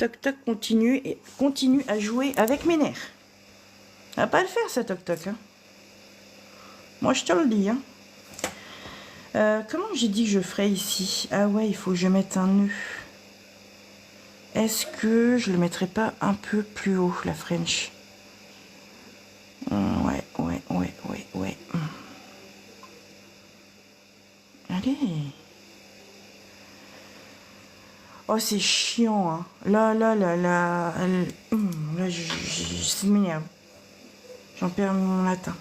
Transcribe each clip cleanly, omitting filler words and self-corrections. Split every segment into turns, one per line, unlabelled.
Toc Toc continue à jouer avec mes nerfs. Ça va pas le faire, ça, Toc Toc. Hein. Moi, je te le dis. Hein. Comment j'ai dit que je ferais ici? Ah ouais, il faut que je mette un nœud. Est-ce que je le mettrais pas un peu plus haut, la French? Ouais. Allez. Oh, c'est chiant, hein. Là, ça m'énerve. J'en perds mon latin.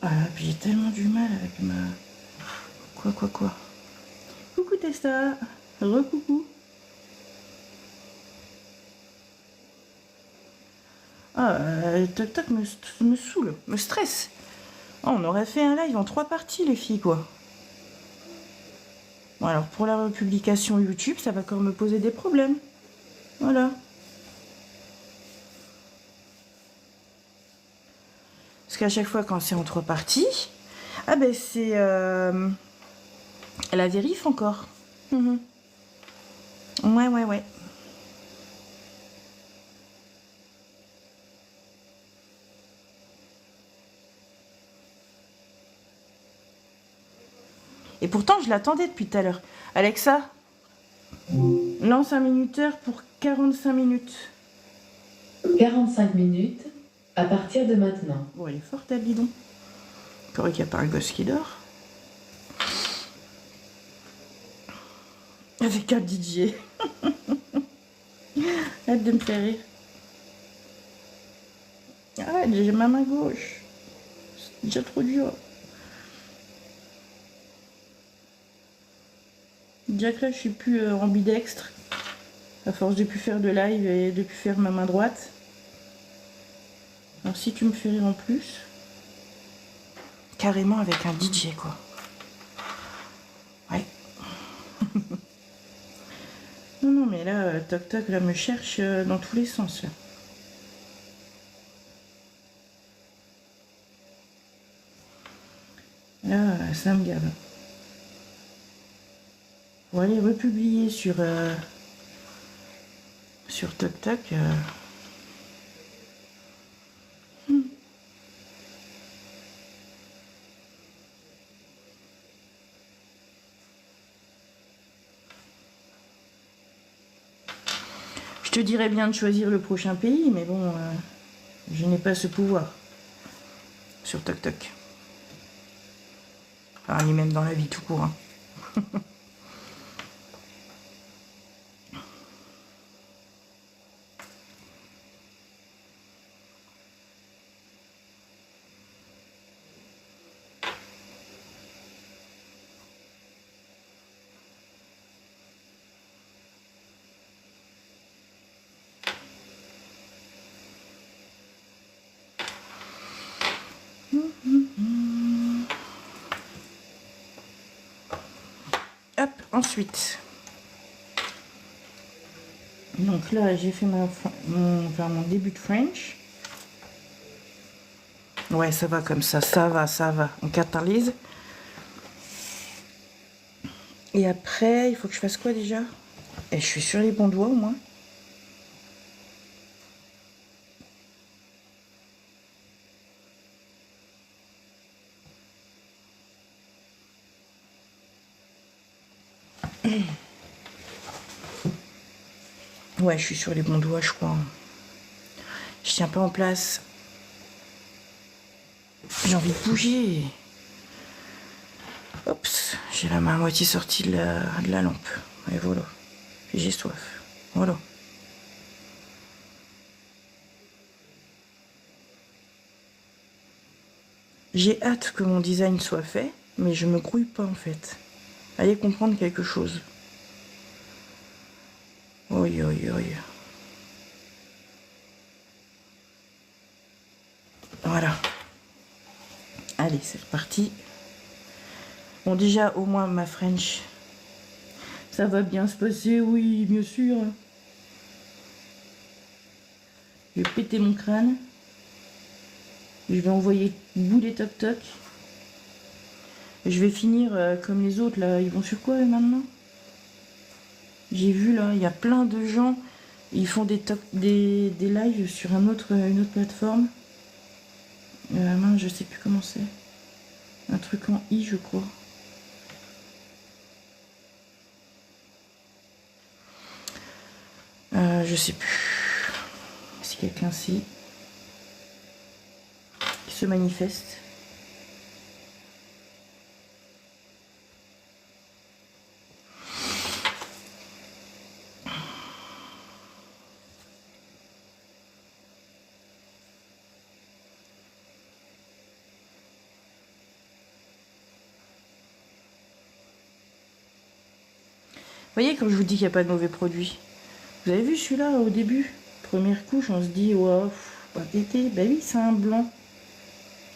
Ah, puis j'ai tellement du mal avec ma... Quoi. Coucou Testa. Re-coucou. Ah, Toc Toc me saoule, me stresse. Oh, on aurait fait un live en 3 parties, les filles, quoi. Bon, alors, pour la republication YouTube, ça va encore me poser des problèmes. Voilà. Parce qu'à chaque fois, quand c'est en 3 parties, ah ben, c'est... la vérif encore. Ouais. Et pourtant, je l'attendais depuis tout à l'heure. Alexa, lance un minuteur pour 45 minutes.
45 minutes à partir de maintenant.
Bon, elle est forte, elle, dis donc. Encore qu'il n'y a pas un gosse qui dort. Avec un DJ. Arrête de me faire rire. Arrête, j'ai ma main gauche. C'est déjà trop dur. Déjà que là, je suis plus ambidextre. À force de plus faire de live et de plus faire ma main droite. Alors si tu me fais rire en plus. Carrément avec un DJ, quoi. Ouais. Non, mais là, Toc Toc, là, me cherche dans tous les sens, là. Là, ça me gave. Pour aller republier sur Toc Toc. Je te dirais bien de choisir le prochain pays, mais bon, je n'ai pas ce pouvoir sur Toc Toc. Enfin, ni même dans la vie tout court. Hein. Hop, ensuite. Donc là, j'ai fait mon début de French. Ouais, ça va comme ça, ça va. On catalyse. Et après, il faut que je fasse quoi déjà? Et je suis sur les bons doigts au moins. Ouais, je suis sur les bons doigts, je crois. Je tiens pas en place. J'ai envie de bouger. Oups, j'ai la main à moitié sortie de la lampe. Et voilà. Et j'ai soif. Voilà. J'ai hâte que mon design soit fait, mais je me grouille pas en fait. Allez comprendre quelque chose. Oui. Voilà. Allez, c'est reparti. Bon, déjà, au moins, ma French, ça va bien se passer, oui, bien sûr. Je vais péter mon crâne. Je vais envoyer bouler toc toc. Je vais finir comme les autres, là. Ils vont sur quoi, maintenant? J'ai vu, là, il y a plein de gens. Ils font des lives sur une autre plateforme. Mince, je sais plus comment c'est. Un truc en i, je crois. Je sais plus. Si quelqu'un sait. Qui se manifeste. Vous voyez, quand je vous dis qu'il n'y a pas de mauvais produits. Vous avez vu celui-là au début? Première couche, on se dit, wow, pas d'été. Ben oui, c'est un blanc.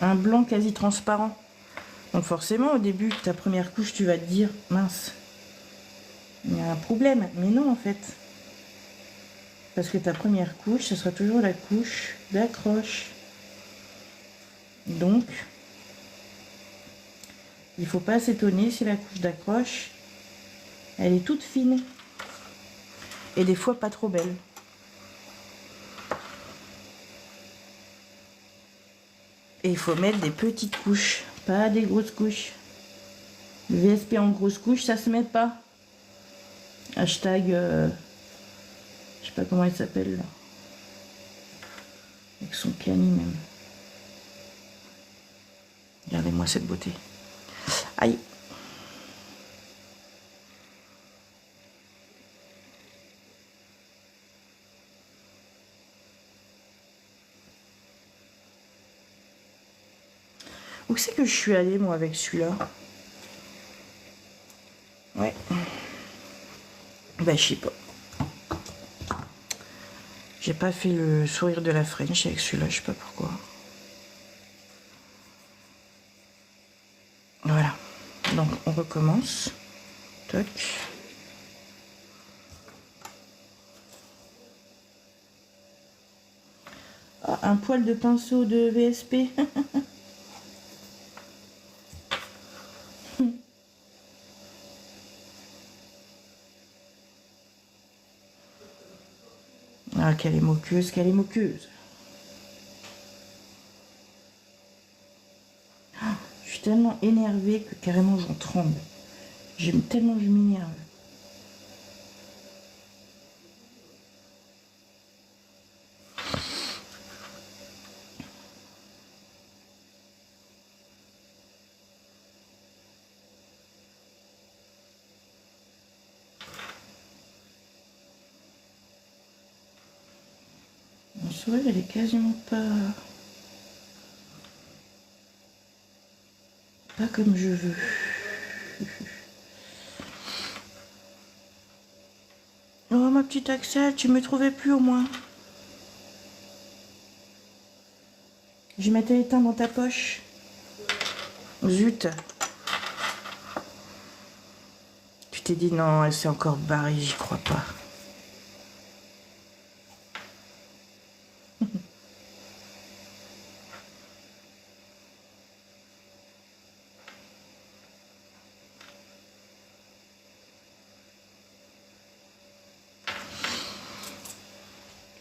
Un blanc quasi transparent. Donc forcément, au début, ta première couche, tu vas te dire, mince, il y a un problème. Mais non, en fait. Parce que ta première couche, ce sera toujours la couche d'accroche. Donc, il ne faut pas s'étonner si la couche d'accroche, elle est toute fine. Et des fois, pas trop belle. Et il faut mettre des petites couches, pas des grosses couches. Le VSP en grosse couche, ça se met pas. Hashtag, je sais pas comment il s'appelle là. Avec son cani même. Regardez-moi cette beauté. Aïe. Où c'est que je suis allée moi avec celui-là? Ouais. Ben je sais pas. J'ai pas fait le sourire de la French avec celui-là, je sais pas pourquoi. Voilà. Donc on recommence. Toc. Ah, un poil de pinceau de VSP. Ah, qu'elle est moqueuse, qu'elle est moqueuse. Ah, je suis tellement énervée que carrément j'en tremble. J'aime tellement je m'énerve. Mon sourire, elle est quasiment pas comme je veux. Oh ma petite Axel, tu me trouvais plus au moins. Je mettais les teint dans ta poche. Zut. Tu t'es dit non, elle s'est encore barrée, j'y crois pas.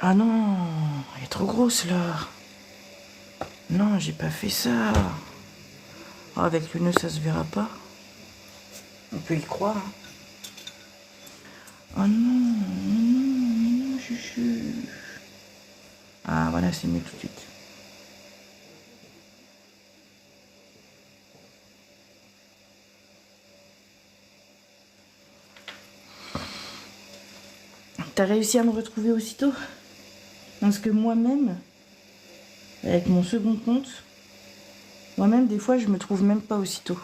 Ah non, elle est trop grosse là. Non, j'ai pas fait ça. Oh, avec le nœud, ça se verra pas. On peut y croire. Oh non, non, chuchu. Ah voilà, c'est mieux tout de suite. T'as réussi à me retrouver aussitôt? Parce que moi-même, avec mon second compte, moi-même, des fois, je me trouve même pas aussitôt.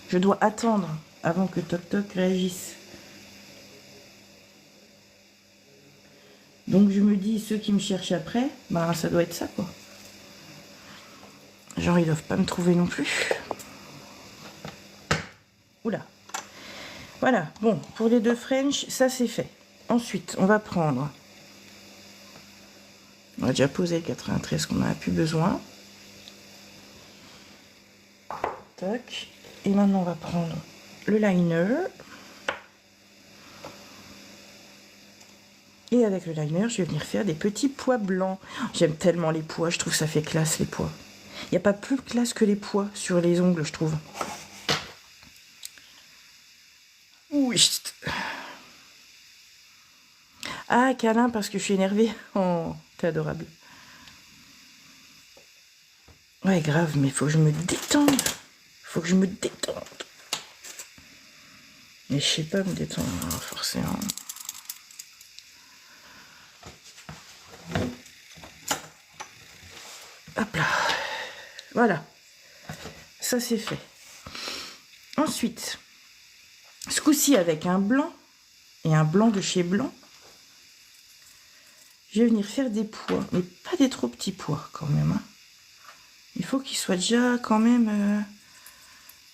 Je dois attendre avant que Toc Toc réagisse. Donc je me dis, ceux qui me cherchent après, bah ça doit être ça, quoi. Genre, ils doivent pas me trouver non plus. Oula. Voilà, bon, pour les 2 French, ça c'est fait. Ensuite, on va prendre... On a déjà posé le 93 qu'on n'a plus besoin. Tac. Et maintenant, on va prendre le liner. Et avec le liner, je vais venir faire des petits pois blancs. J'aime tellement les pois, je trouve que ça fait classe les pois. Il n'y a pas plus classe que les pois sur les ongles, je trouve. Oui. Ah, câlin parce que je suis énervée. Oh, t'es adorable. Ouais, grave, mais il faut que je me détende. Faut que je me détende. Mais je sais pas me détendre, forcément. Hop là. Voilà. Ça, c'est fait. Ensuite, ce coup-ci, avec un blanc et un blanc de chez Blanc, je vais venir faire des pois. Mais pas des trop petits pois, quand même. Hein. Il faut qu'ils soient déjà, quand même...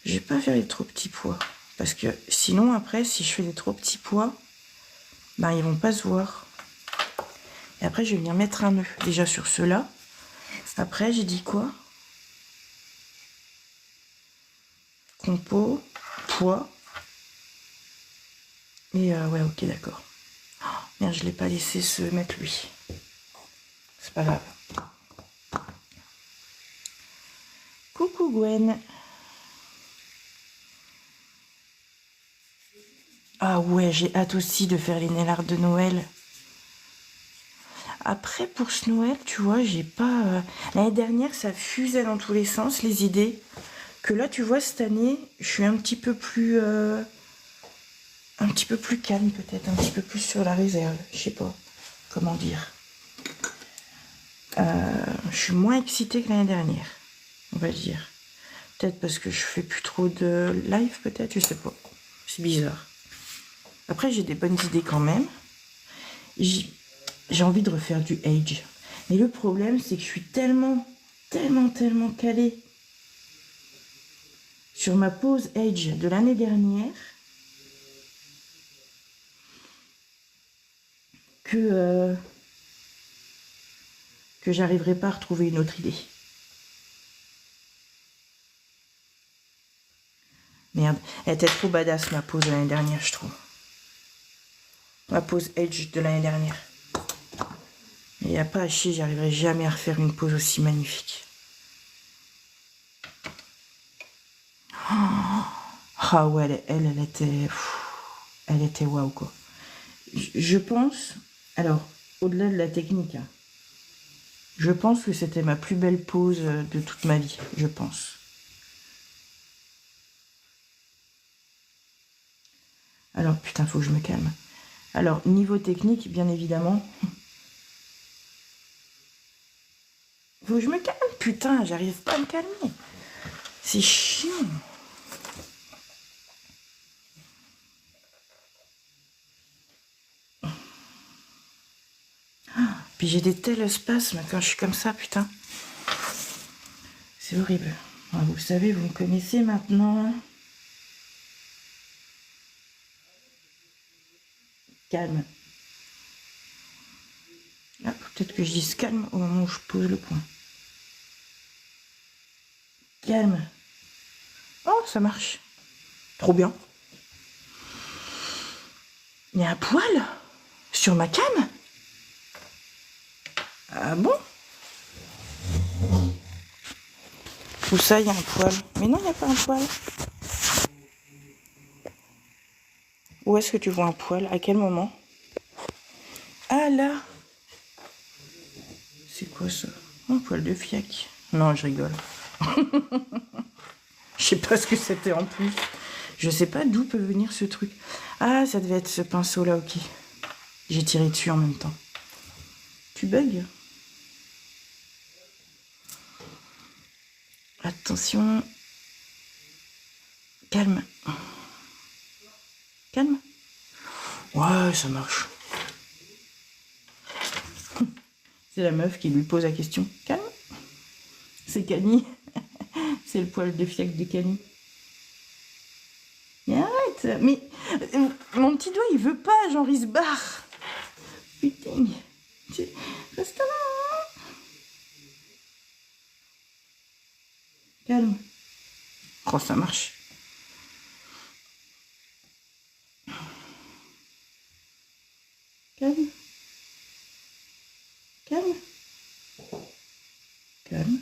Je vais pas faire des trop petits pois. Parce que sinon, après, si je fais des trop petits pois, ben, ils vont pas se voir. Et après, je vais venir mettre un nœud. Déjà sur ceux-là. Après, j'ai dit quoi? Compo, pois. Et ouais, ok, d'accord. Oh, merde, je l'ai pas laissé se mettre lui. C'est pas grave. Coucou Gwen. Ah ouais, j'ai hâte aussi de faire les nail art de Noël. Après, pour ce Noël, tu vois, j'ai pas... L'année dernière, ça fusait dans tous les sens, les idées. Que là, tu vois, cette année, je suis un petit peu plus... un petit peu plus calme, peut-être. Un petit peu plus sur la réserve. Je sais pas comment dire. Je suis moins excitée que l'année dernière, on va dire. Peut-être parce que je fais plus trop de live, peut-être, je sais pas. C'est bizarre. Après, j'ai des bonnes idées quand même. J'ai envie de refaire du Age. Mais le problème, c'est que je suis tellement calée sur ma pause Age de l'année dernière que j'arriverai pas à retrouver une autre idée. Merde, elle était trop badass ma pause de l'année dernière, je trouve. Ma pause Edge de l'année dernière. Il n'y a pas à chier, j'arriverai jamais à refaire une pause aussi magnifique. Ah ouais, elle était waouh quoi. Je pense, alors, au-delà de la technique, hein, je pense que c'était ma plus belle pause de toute ma vie, je pense. Alors, putain, faut que je me calme. Alors, niveau technique, bien évidemment. Faut que je me calme, putain, j'arrive pas à me calmer. C'est chiant. Puis j'ai des tels spasmes quand je suis comme ça, putain. C'est horrible. Alors, vous savez, vous me connaissez maintenant. Calme. Ah, peut-être que je dise calme au moment où je pose le point. Calme. Oh, ça marche. Trop bien. Il y a un poil sur ma canne. Ah bon? Où ça, il y a un poil? Mais non, il n'y a pas un poil. Où est-ce que tu vois un poil? À quel moment? Ah là! C'est quoi ça? Un poil de fiac. Non, je rigole. Je sais pas ce que c'était en plus. Je sais pas d'où peut venir ce truc. Ah, ça devait être ce pinceau là, ok. J'ai tiré dessus en même temps. Tu bugs? Attention. Calme. Calme. Ouais, ça marche. C'est la meuf qui lui pose la question. Calme. C'est Cani. C'est le poil de fiac de Cani. Mais mon petit doigt, il veut pas, genre, il se barre. Putain. Reste là. Calme. Oh, ça marche. Calme. Calme. Calme.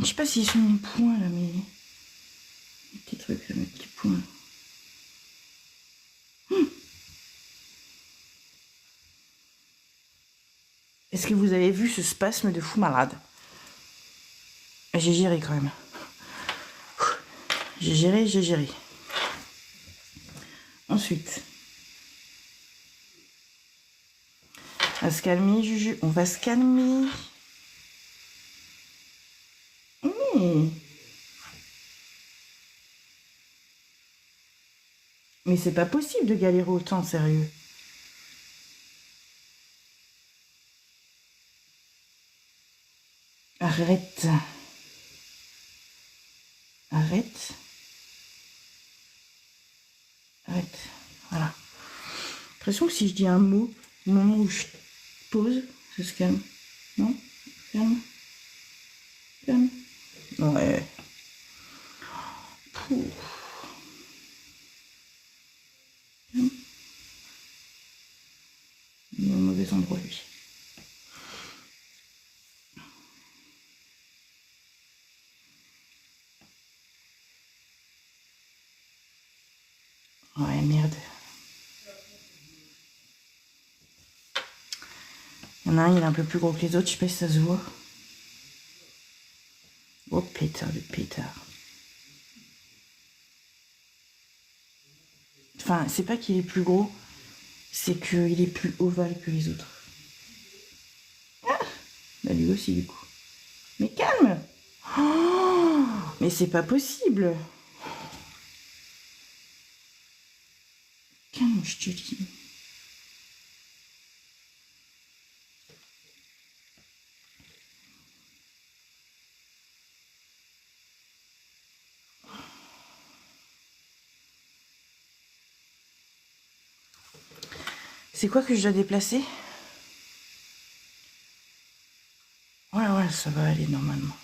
Je sais pas s'ils sont mon poing là, mais... Les petits trucs là, mes petits poings. Est-ce que vous avez vu ce spasme de fou malade? J'ai géré quand même. J'ai géré. Ensuite, on va se calmer, Juju. On va se calmer. Mais c'est pas possible de galérer autant, sérieux. Arrête. Arrête. Arrête. Voilà. J'ai l'impression que si je dis un mot, au moment où je pose, ça se calme. Non? Calme. Calme. Ouais. Pouh. Calme. Il est au mauvais endroit, lui. Ouais, merde. Il y en a un, il est un peu plus gros que les autres, je sais pas si ça se voit. Oh, pétard de pétard. Enfin, c'est pas qu'il est plus gros, c'est qu'il est plus ovale que les autres. Ah, bah lui aussi, du coup. Mais calme! Oh, mais c'est pas possible! Calme, je te dis. C'est quoi que je dois déplacer? Ouais, ça va aller normalement.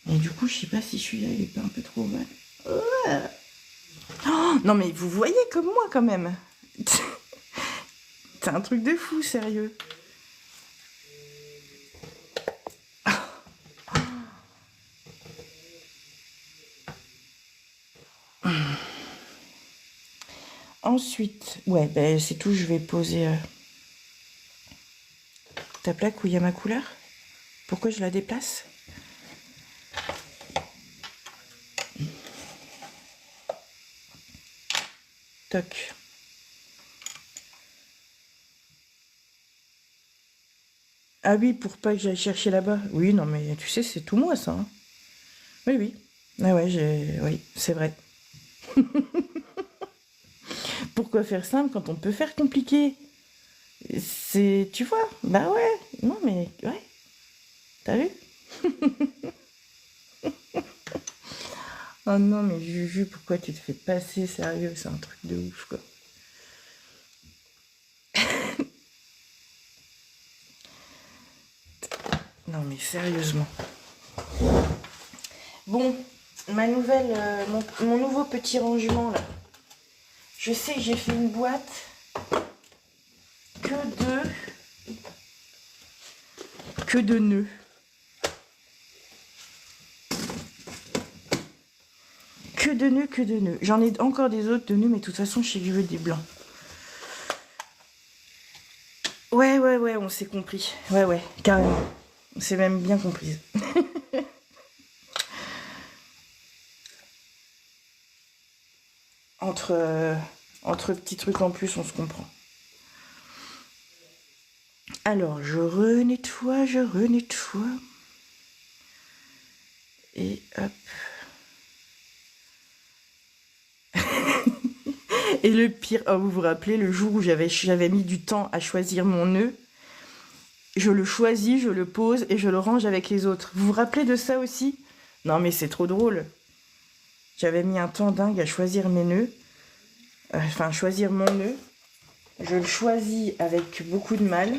Et du coup, je sais pas si celui-là, il est pas un peu trop ovale. Oh, non mais vous voyez comme moi quand même. C'est un truc de fou, sérieux. Ensuite, ouais, ben c'est tout, je vais poser ta plaque où il y a ma couleur. Pourquoi je la déplace? Toc. Ah oui, pour pas que j'aille chercher là-bas. Oui, non mais tu sais, c'est tout moi ça. Hein. Oui. Ah ouais, oui, c'est vrai. Pourquoi faire simple quand on peut faire compliqué? C'est... Tu vois? Bah ouais. Non mais... Ouais. T'as vu? Oh non mais Juju, pourquoi tu te fais passer? Sérieux, c'est un truc de ouf quoi. Non mais sérieusement. Bon, ma nouvelle... mon nouveau petit rangement là. Je sais que j'ai fait une boîte que de nœuds. Que de nœuds. J'en ai encore des autres de nœuds, mais de toute façon, je sais que je veux des blancs. Ouais, on s'est compris. Ouais, carrément. On s'est même bien comprise. Entre petits trucs en plus, on se comprend. Alors, je renettoie. Et hop. Et le pire, oh, vous vous rappelez, le jour où j'avais mis du temps à choisir mon nœud, je le choisis, je le pose et je le range avec les autres. Vous vous rappelez de ça aussi? Non mais c'est trop drôle. J'avais mis un temps dingue à choisir mes nœuds. Enfin, choisir mon nœud. Je le choisis avec beaucoup de mal.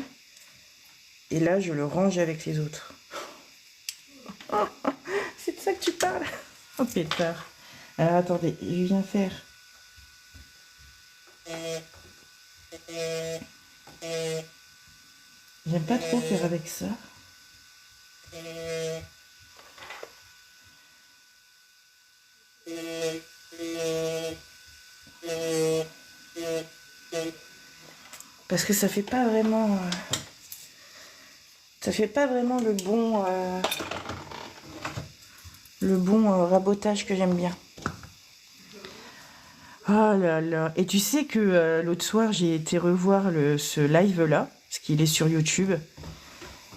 Et là, je le range avec les autres. C'est de ça que tu parles? Oh, pétard. Alors, attendez, je viens faire... J'aime pas trop faire avec ça. Parce que ça fait pas vraiment... ça fait pas vraiment le bon rabotage que j'aime bien. Oh là là. Et tu sais que l'autre soir, j'ai été revoir ce live-là, parce qu'il est sur YouTube.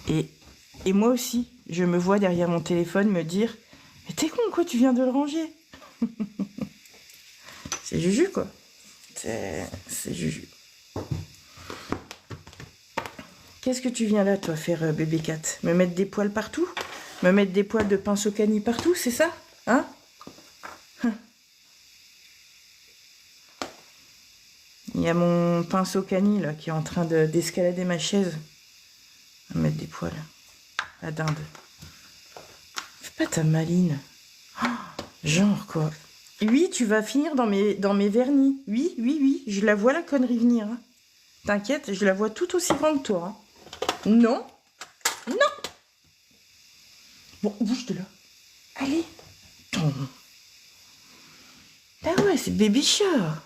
Et moi aussi, je me vois derrière mon téléphone me dire « Mais t'es con, quoi, tu viens de le ranger ?» C'est Juju, quoi. C'est Juju. Qu'est-ce que tu viens là, toi, faire, bébé cat? Me mettre des poils partout? Me mettre des poils de pinceau cani partout, c'est ça? Hein? Il y a mon pinceau cani, là, qui est en train d'escalader ma chaise. On va mettre des poils. La dinde. Fais pas ta maline. Oh, genre, quoi. Oui, tu vas finir dans mes vernis. Oui, oui, oui. Je la vois, la connerie, venir. Hein. T'inquiète, je la vois tout aussi grande que toi. Hein. Non. Non. Bon, bouge de là. Allez. Ah ouais, c'est bébé chat.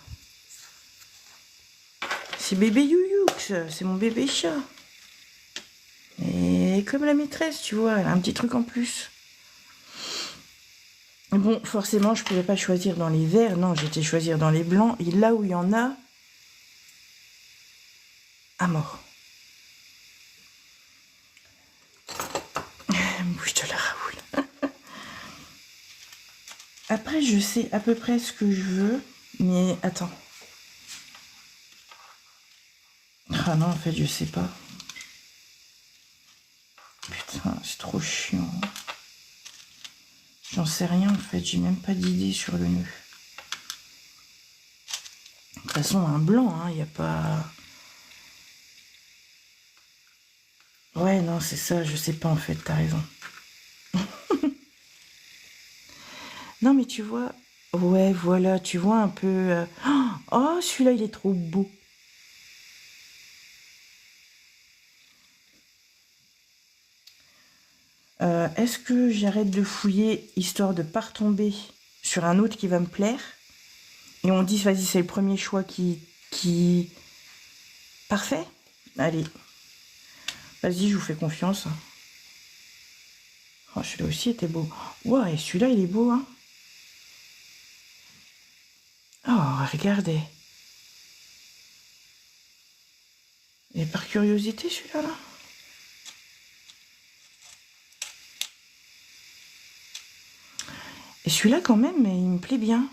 C'est bébé Youyou, c'est mon bébé chat. Et comme la maîtresse, tu vois, elle a un petit truc en plus. Bon, forcément, je pouvais pas choisir dans les verts, non, j'étais choisir dans les blancs. Et là où il y en a, à mort. Bouge de la Raoul. Après, je sais à peu près ce que je veux, mais attends. Ah non, en fait, je sais pas. Putain, c'est trop chiant. J'en sais rien, en fait, j'ai même pas d'idée sur le nœud. De toute façon, un blanc, hein, il n'y a pas... Ouais, non, c'est ça, je sais pas, en fait, t'as raison. Non, mais tu vois... Ouais, voilà, tu vois un peu... Oh, celui-là, il est trop beau. Est-ce que j'arrête de fouiller, histoire de pas retomber sur un autre qui va me plaire? Et on dit, vas-y, c'est le premier choix qui... Parfait? Allez. Vas-y, je vous fais confiance. Oh, celui-là aussi était beau. Ouais, et celui-là, il est beau, hein. Oh, regardez. Et par curiosité, celui-là, là. Et celui-là, quand même, il me plaît bien.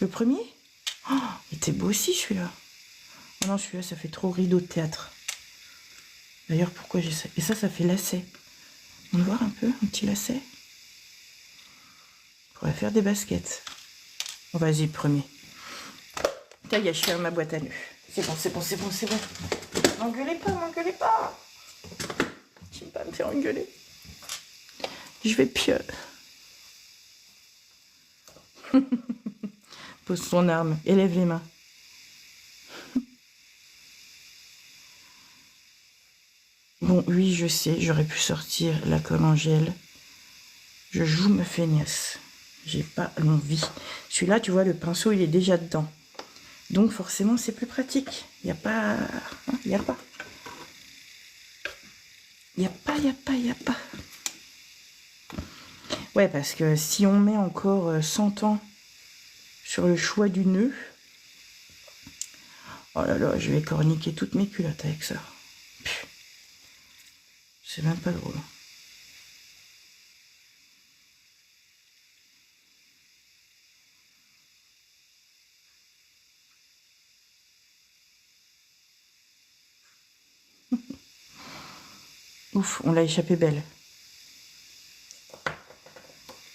Le premier? Oh, il était beau aussi, celui-là. Oh non, celui-là, ça fait trop rideau de théâtre. D'ailleurs, pourquoi j'ai ça? Et ça fait lacet. On va voir un peu, un petit lacet. On pourrait faire des baskets. Bon, vas-y, le premier. Putain, il a chié ma boîte à nœuds. C'est bon, c'est bon, c'est bon, c'est bon. M'engueulez pas, m'engueulez pas. Tu vas pas me faire engueuler. Je vais pire. Pose ton arme, élève les mains. Bon, oui, je sais, j'aurais pu sortir la colle en gel. Je joue ma feignasse. J'ai pas l'envie. Celui-là, tu vois, le pinceau, il est déjà dedans. Donc, forcément, c'est plus pratique. Il n'y a pas... Il n'y a pas. Il n'y a pas, il n'y a pas, il n'y a pas. Ouais, parce que si on met encore 100 ans sur le choix du nœud... Oh là là, je vais corniquer toutes mes culottes avec ça. C'est même pas drôle. Ouf, on l'a échappé belle.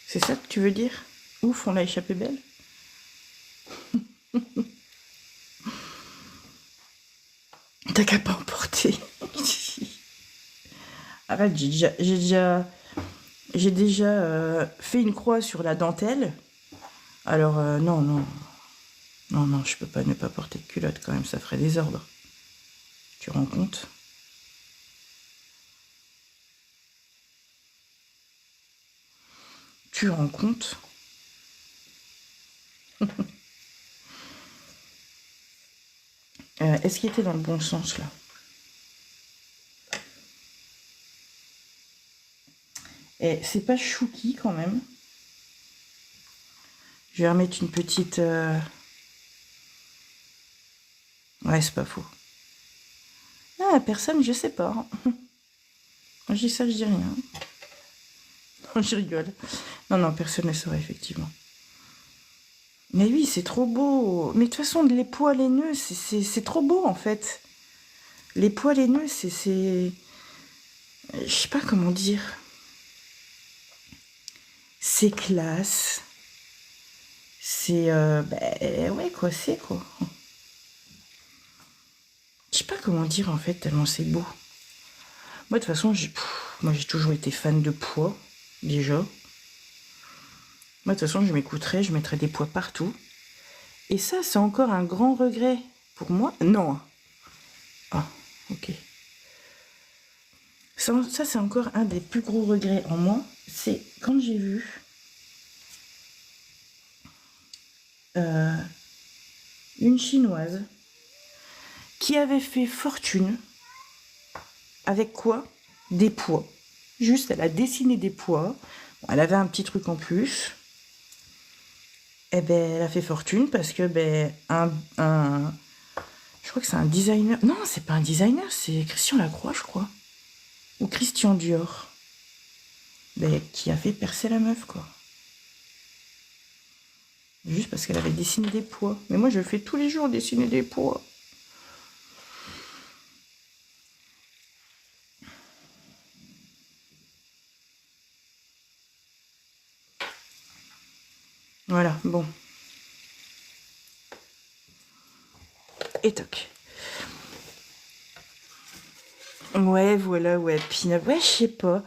C'est ça que tu veux dire? Ouf, on l'a échappé belle. T'as qu'à pas emporter. Arrête, j'ai déjà fait une croix sur la dentelle. Alors, non, non. Non, non, je peux pas ne pas porter de culotte quand même, ça ferait désordre. Tu te rends compte? Tu te rends compte? Est-ce qu'il était dans le bon sens là? Et c'est pas chouki quand même. Je vais remettre une petite... Ouais, c'est pas faux. Ah, personne, je sais pas. Quand je dis ça, je dis rien. Je rigole. Non, non, personne ne saurait, effectivement. Mais oui, c'est trop beau. Mais de toute façon, les poils et nœuds, c'est trop beau, en fait. Les poils et nœuds, c'est... Je sais pas comment dire. C'est classe. C'est... ouais, quoi, c'est quoi. Je sais pas comment dire, en fait, tellement c'est beau. Moi, de toute façon, moi, j'ai toujours été fan de pois, déjà. Moi, de toute façon, je m'écouterais, je mettrais des pois partout. Et ça, c'est encore un grand regret pour moi. Non. Ah, ok. Ça, c'est encore un des plus gros regrets en moi. C'est quand j'ai vu une Chinoise qui avait fait fortune avec quoi? Des pois. Juste, elle a dessiné des pois. Bon, elle avait un petit truc en plus. Eh ben, elle a fait fortune parce que je crois que c'est un designer. Non, c'est pas un designer, c'est Christian Lacroix, je crois. Ou Christian Dior. Ben, qui a fait percer la meuf, quoi. Juste parce qu'elle avait dessiné des pois. Mais moi, je fais tous les jours dessiner des pois. Voilà, bon. Et toc. Ouais, voilà, ouais, pin-up. Ouais, je sais pas.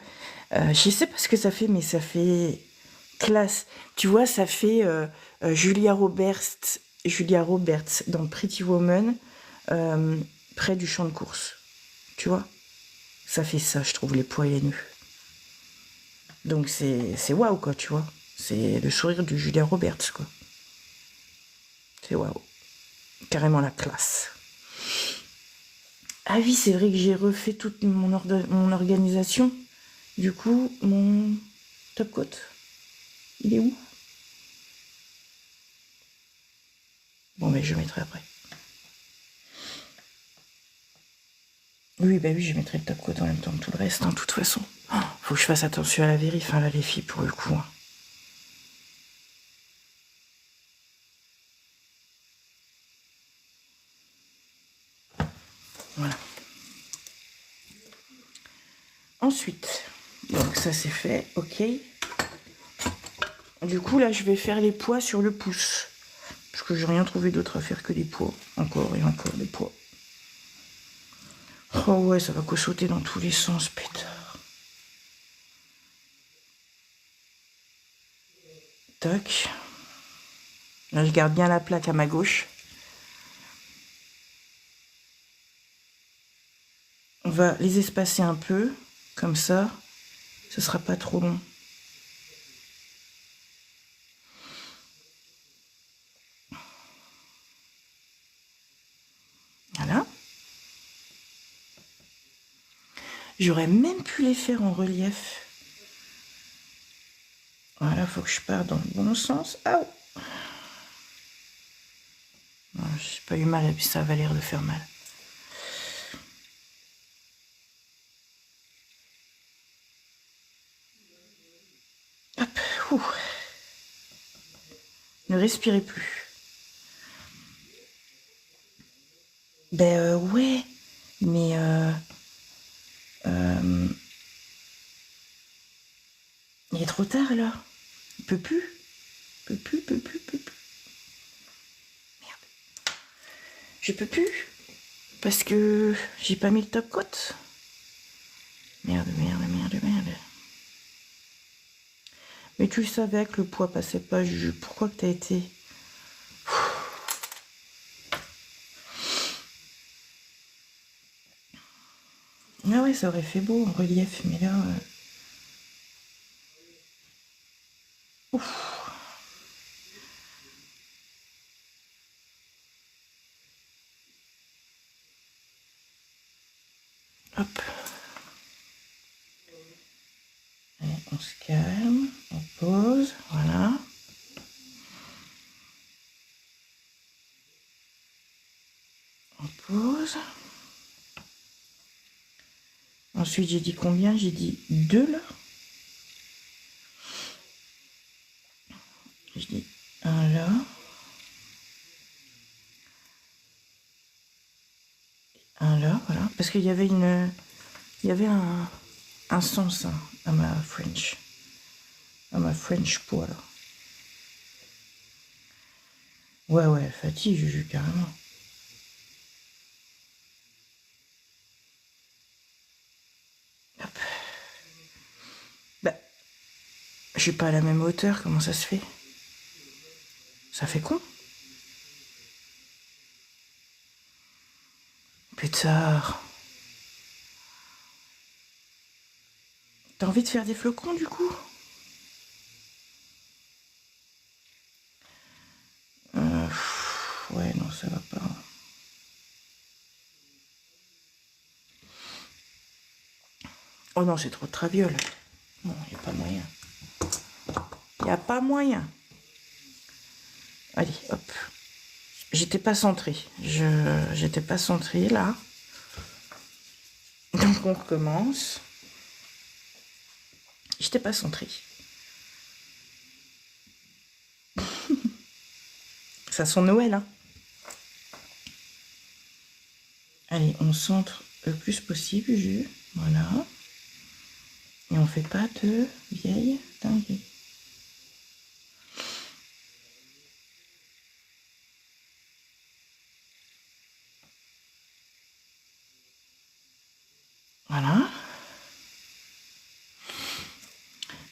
Je sais pas ce que ça fait, mais ça fait classe. Tu vois, ça fait Julia Roberts dans Pretty Woman, près du champ de course. Tu vois? Ça fait ça, je trouve, les pois et les nœuds. Donc c'est waouh, quoi, tu vois. C'est le sourire de Julia Roberts, quoi. C'est waouh. Carrément la classe. Ah oui, c'est vrai que j'ai refait toute mon organisation. Du coup, mon top coat, il est où? Bon, mais je le mettrai après. Oui, bah oui, je mettrai le top coat en même temps que tout le reste, hein, de toute façon. Oh, faut que je fasse attention à la vérif, hein, là, les filles, pour le coup. Hein. Voilà. Ensuite, donc ça c'est fait, ok. Du coup, là, je vais faire les poids sur le pouce. Parce que j'ai rien trouvé d'autre à faire que des poids. Encore et encore des poids. Oh ouais, ça va qu'au sauter dans tous les sens, pétard. Tac. Là, je garde bien la plaque à ma gauche. On va les espacer un peu, comme ça. Ce sera pas trop long. Voilà. J'aurais même pu les faire en relief. Voilà, faut que je parte dans le bon sens. Ah oh. J'ai pas eu mal, et puis ça avait l'air de faire mal. Hop, ouh. Ne respirez plus. Ben ouais, mais il est trop tard là. Il peut plus. Peux plus. Merde. Je peux plus. Parce que j'ai pas mis le top coat. Merde. Mais tu le savais que le poids passait pas, Juju. Pourquoi que t'as été... Ah ouais, ça aurait fait beau en relief, mais là... Ouf. Hop. Allez, on se calme, on pose, voilà. On pose. Ensuite, j'ai dit combien? J'ai dit 2 là. Je dis 1 là. 1 là, voilà. Parce qu'il y avait une... Il y avait un sens hein, à ma French. À ma French poids là. Ouais, fatigue, Juju, carrément. Hop. Bah, je suis pas à la même hauteur, comment ça se fait? Ça fait con. Putain. T'as envie de faire des flocons du coup? Ouais, non, ça va pas. Oh non, c'est trop de traviole. Non, il n'y a pas moyen. Il n'y a pas moyen. Allez, hop. J'étais pas centrée. J'étais pas centrée, là. Donc, on recommence. J'étais pas centrée. Ça sent Noël, hein. Allez, on centre le plus possible, Jules. Voilà. Et on fait pas de vieille dinguerie. Voilà.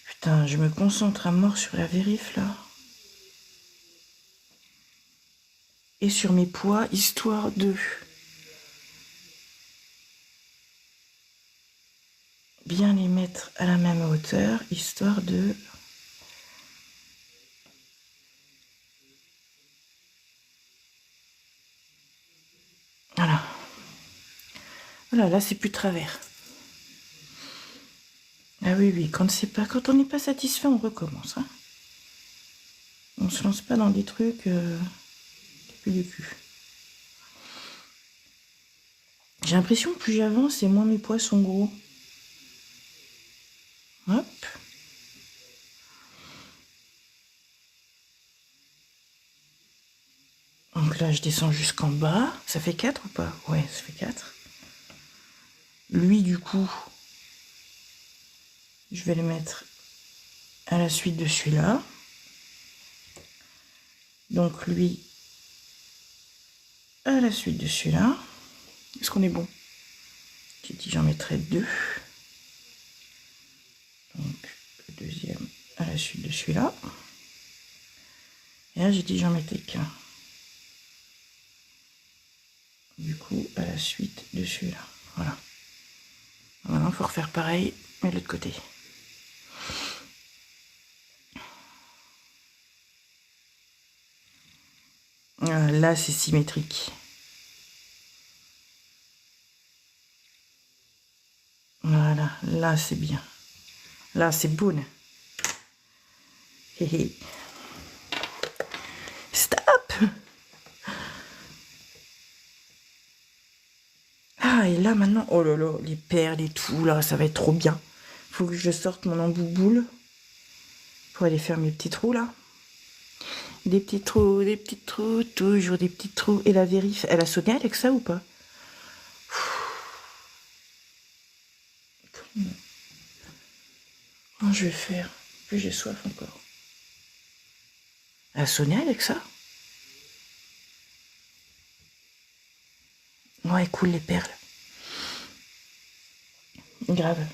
Putain, je me concentre à mort sur la vérif, là. Et sur mes poids, histoire de bien les mettre à la même hauteur, histoire de... Voilà. Voilà, là, c'est plus travers. Ah oui, quand on n'est pas satisfait, on recommence. Hein. On se lance pas dans des trucs plus du cul. J'ai l'impression que plus j'avance et moins mes poids sont gros. Hop. Donc là, je descends jusqu'en bas. Ça fait 4 ou pas? Ouais, ça fait 4. Lui, du coup, je vais le mettre à la suite de celui-là. Donc lui, à la suite de celui-là. Est-ce qu'on est bon? J'ai dit j'en mettrai 2. Donc le deuxième à la suite de celui-là. Et là, j'ai dit j'en mettais qu'un. Du coup, à la suite de celui-là. Voilà. Maintenant, il faut refaire pareil, mais de l'autre côté. Là, c'est symétrique. Voilà, là, c'est bien. Là, c'est bon. Hé hé. Stop! Ah, et là, maintenant, oh là là, les perles et tout, là, ça va être trop bien. Faut que je sorte mon embouboule pour aller faire mes petits trous, là. Des petits trous, toujours des petits trous. Et la vérif, elle a sonné avec ça ou pas? Comment je vais faire? Plus j'ai soif encore. À sonner avec ça? Ouais, cool les perles. Grave.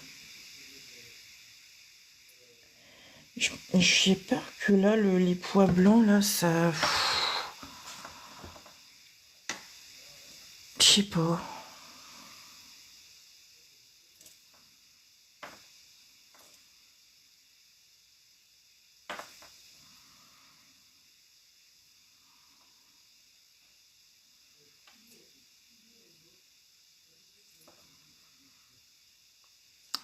J'ai peur que là, les pois blancs, là, ça... Je sais pas.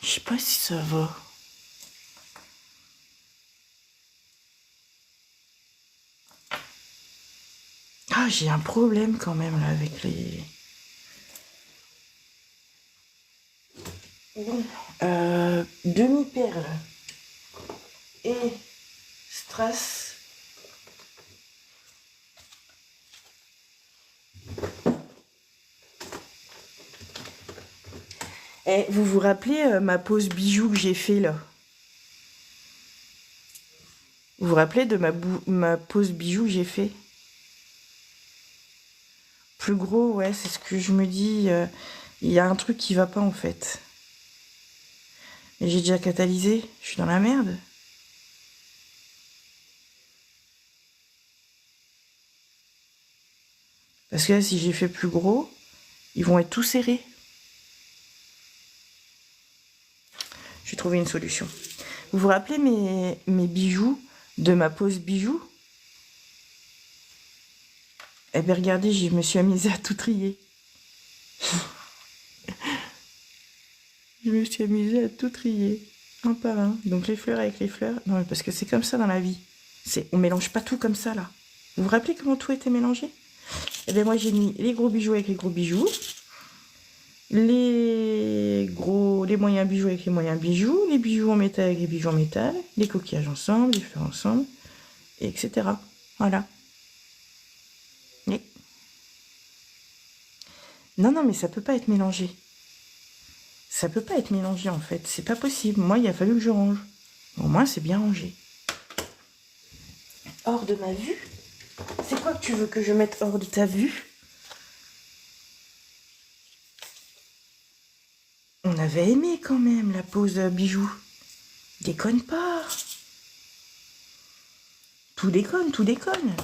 Je sais pas si ça va. Ah, j'ai un problème quand même là avec les... Bon, demi-perle et strass. Eh, vous vous rappelez ma pose bijoux que j'ai fait là? Vous vous rappelez de ma pose bijoux que j'ai fait? Plus gros, ouais, c'est ce que je me dis. Il y a un truc qui va pas en fait. Mais j'ai déjà catalysé, je suis dans la merde. Parce que là, si j'ai fait plus gros, ils vont être tout serrés. J'ai trouvé une solution. Vous vous rappelez mes bijoux de ma pose bijoux? Eh bien, regardez, je me suis amusée à tout trier. Je me suis amusée à tout trier, un par un. Donc les fleurs avec les fleurs. Non, mais parce que c'est comme ça dans la vie. On mélange pas tout comme ça, là. Vous vous rappelez comment tout était mélangé? Eh bien, moi, j'ai mis les gros bijoux avec les gros bijoux. Les moyens bijoux avec les moyens bijoux. Les bijoux en métal avec les bijoux en métal. Les coquillages ensemble, les fleurs ensemble, etc. Voilà. Oui. Non, non, mais ça peut pas être mélangé. Ça peut pas être mélangé en fait, c'est pas possible. Moi, il a fallu que je range. Au moins, c'est bien rangé. Hors de ma vue? C'est quoi que tu veux que je mette hors de ta vue? On avait aimé quand même la pose bijoux. Déconne pas. Tout déconne, tout déconne.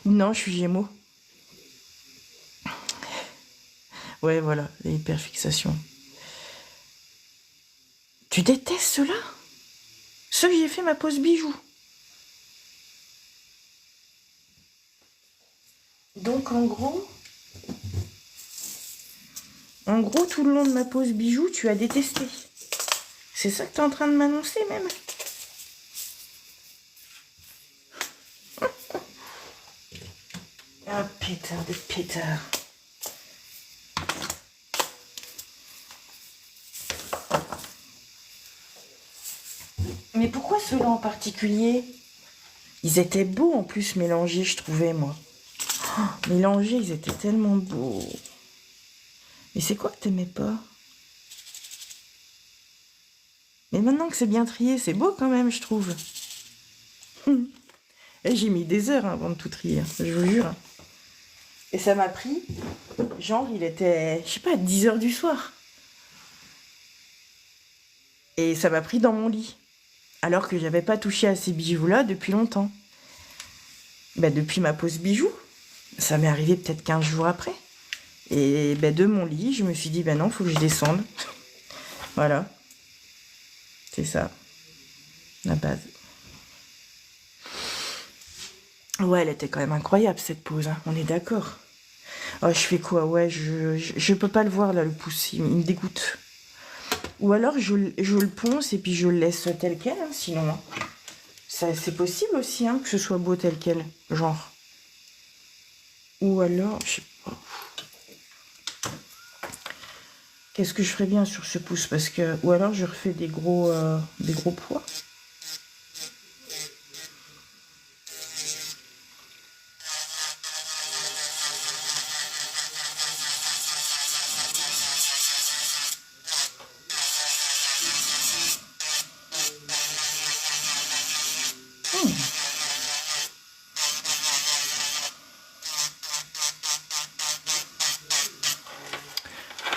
Non, je suis Gémeaux. Ouais, voilà, l'hyperfixation. Tu détestes ceux-là? Ceux que j'ai fait ma pose bijoux. Donc en gros, tout le long de ma pose bijoux, tu as détesté. C'est ça que tu es en train de m'annoncer même? Ah, pétard de pétard. Mais pourquoi ceux-là en particulier? Ils étaient beaux en plus mélangés, je trouvais, moi. Oh, mélangés, ils étaient tellement beaux. Mais c'est quoi que t'aimais pas? Mais maintenant que c'est bien trié, c'est beau quand même, je trouve. Et j'ai mis des heures avant de tout trier, je vous jure. Et ça m'a pris, genre, il était, je sais pas, 10 heures du soir. Et ça m'a pris dans mon lit. Alors que j'avais pas touché à ces bijoux-là depuis longtemps. Bah, depuis ma pose bijoux. Ça m'est arrivé peut-être 15 jours après. Et bah, de mon lit, je me suis dit, bah non, faut que je descende. Voilà. C'est ça. La base. Ouais, elle était quand même incroyable cette pose, hein. On est d'accord. Oh, je fais quoi? Ouais, je peux pas le voir là, le pouce, il me dégoûte. Ou alors je le ponce et puis je le laisse tel quel, hein, sinon. Hein. C'est possible aussi hein, que ce soit beau tel quel, genre. Ou alors, je sais pas. Qu'est-ce que je ferais bien sur ce pouce? Parce que. Ou alors je refais des gros poids.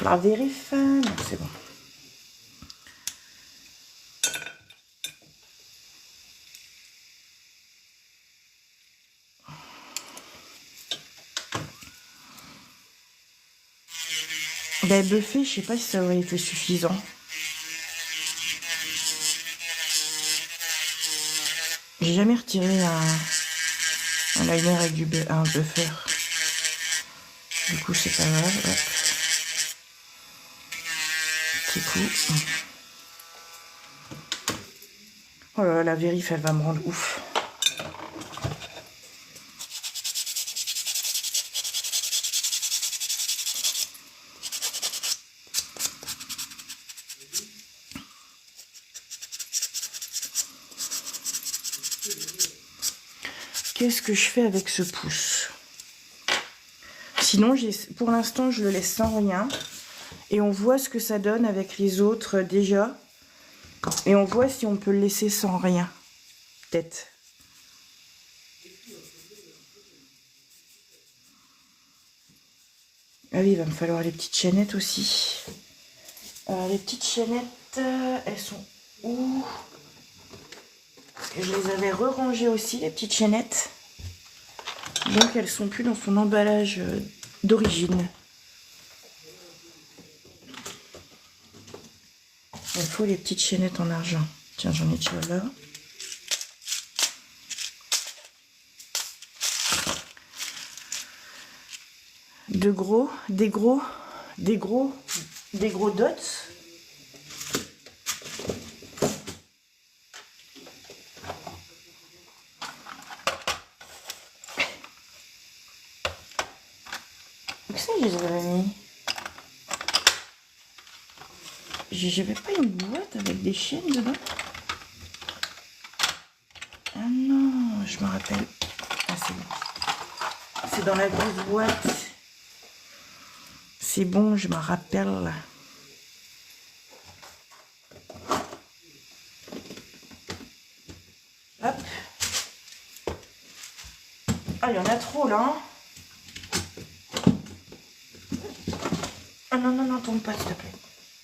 La vérif, non, c'est bon. Ben, buffet, je sais pas si ça aurait été suffisant. J'ai jamais retiré un liner avec un buffer. Du coup, c'est pas grave. Hop. Petit coup. Oh là là, la vérif, elle va me rendre ouf. Qu'est-ce que je fais avec ce pouce? Sinon, pour l'instant, je le laisse sans rien. Et on voit ce que ça donne avec les autres déjà. Et on voit si on peut le laisser sans rien. Peut-être. Ah oui, il va me falloir les petites chaînettes aussi. Les petites chaînettes, elles sont où? Je les avais re-rangées aussi, les petites chaînettes. Donc elles sont plus dans son emballage d'origine. Il faut les petites chaînettes en argent. Tiens, j'en ai déjà là. Des gros dots. Où ça, je les avais mis? J'avais pas une boîte avec des chaînes dedans? Ah non, je me rappelle. Ah, c'est bon. C'est dans la grosse boîte. C'est bon, je me rappelle. Hop. Ah, il y en a trop là. Hein. Ah non, non, non, tombe pas, s'il te plaît.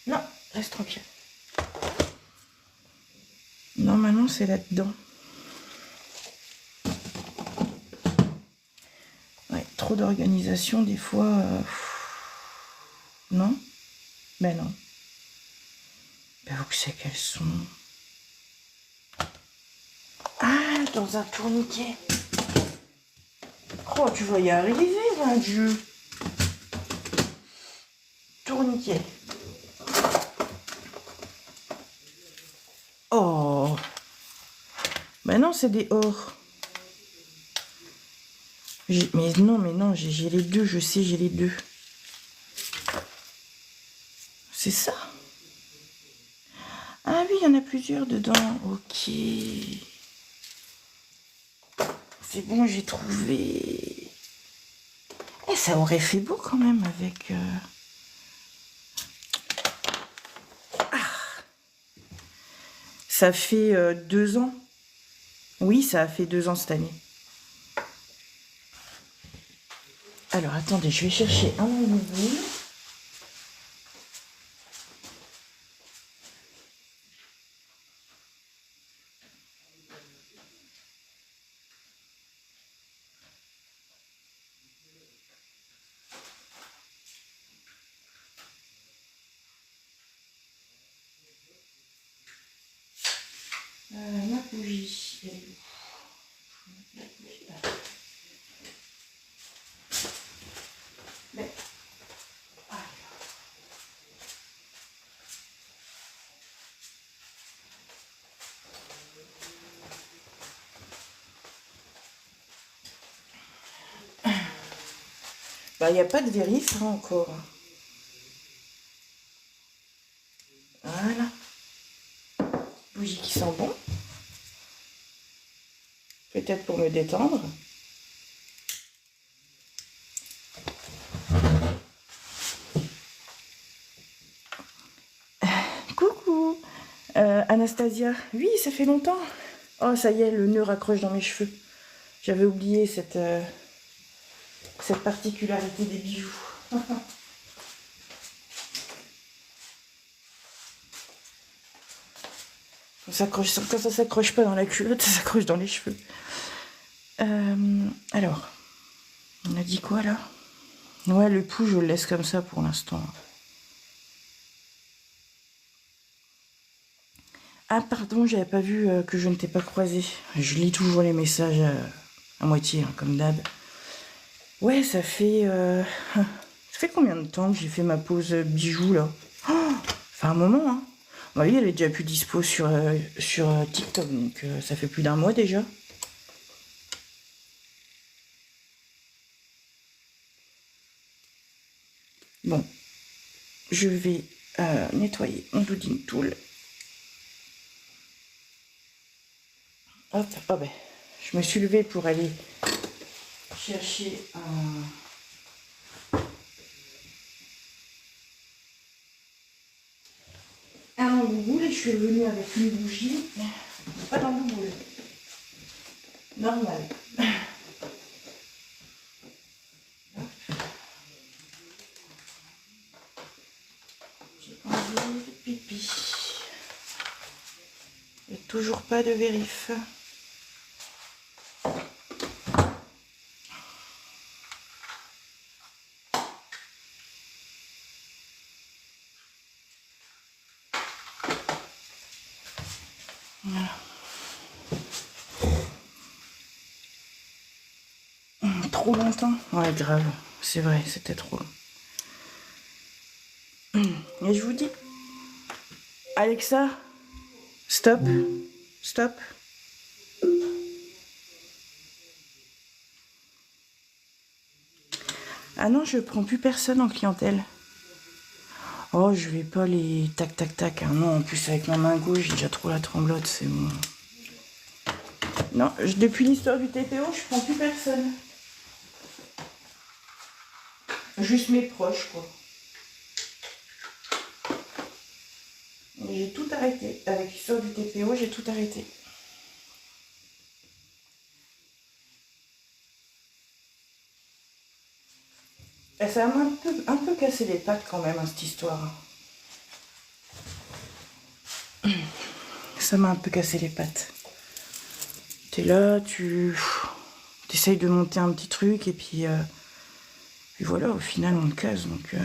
Non, reste tranquille. Normalement, c'est là-dedans. Ouais, trop d'organisation, des fois... Non? Ben non. Ben où que c'est qu'elles sont? Ah, dans un tourniquet. Oh, tu vas y arriver, mon Dieu. Tourniquet. Oh. Ben non, c'est des or. Mais non, j'ai les deux, je sais, j'ai les deux. C'est ça? Ah oui, il y en a plusieurs dedans. Ok. C'est bon, j'ai trouvé. Et ça aurait fait beau quand même avec... Ah. Ça fait 2 ans. Oui, ça a fait 2 ans cette année. Alors, attendez, je vais chercher un boule. Ma bougie, elle est où? La bougie, là. Mais... Ah. Bah, il n'y a pas de vérif hein, encore. Voilà. Bougie qui sent bon. Peut-être pour me détendre. Coucou Anastasia. Oui, ça fait longtemps. Oh, ça y est, le nœud raccroche dans mes cheveux. J'avais oublié cette particularité des bijoux. Quand ça s'accroche pas dans la culotte, ça s'accroche dans les cheveux. Alors, on a dit quoi là? Ouais, le pouls, je le laisse comme ça pour l'instant. Ah, pardon, j'avais pas vu que je ne t'ai pas croisé. Je lis toujours les messages à moitié, hein, comme d'hab. Ouais, ça fait combien de temps que j'ai fait ma pause bijoux là? Enfin, un moment, hein. Bah oui, elle est déjà plus dispo sur TikTok, donc ça fait plus d'un mois déjà. Bon, je vais nettoyer mon doodling tool. Hop, oh ben, je me suis levée pour aller chercher un embouboule et je suis revenue avec une bougie. Pas d'embouboule. Normal. J'ai enlevé le pipi. Et toujours pas de vérif. Voilà. Trop longtemps? Ouais, grave. C'est vrai, c'était trop long. Et je vous dis, Alexa, stop, stop. Ah non, je prends plus personne en clientèle. Oh, je vais pas les tac tac tac. Hein. Non, en plus avec ma main gauche, j'ai déjà trop la tremblote, c'est bon. Non, depuis l'histoire du TPO, je prends plus personne. Juste mes proches, quoi. J'ai tout arrêté. Avec l'histoire du TPO, j'ai tout arrêté. Et ça m'a un peu cassé les pattes quand même, hein, cette histoire. Ça m'a un peu cassé les pattes. T'es là, tu essayes de monter un petit truc et puis voilà, au final on te casse. Donc,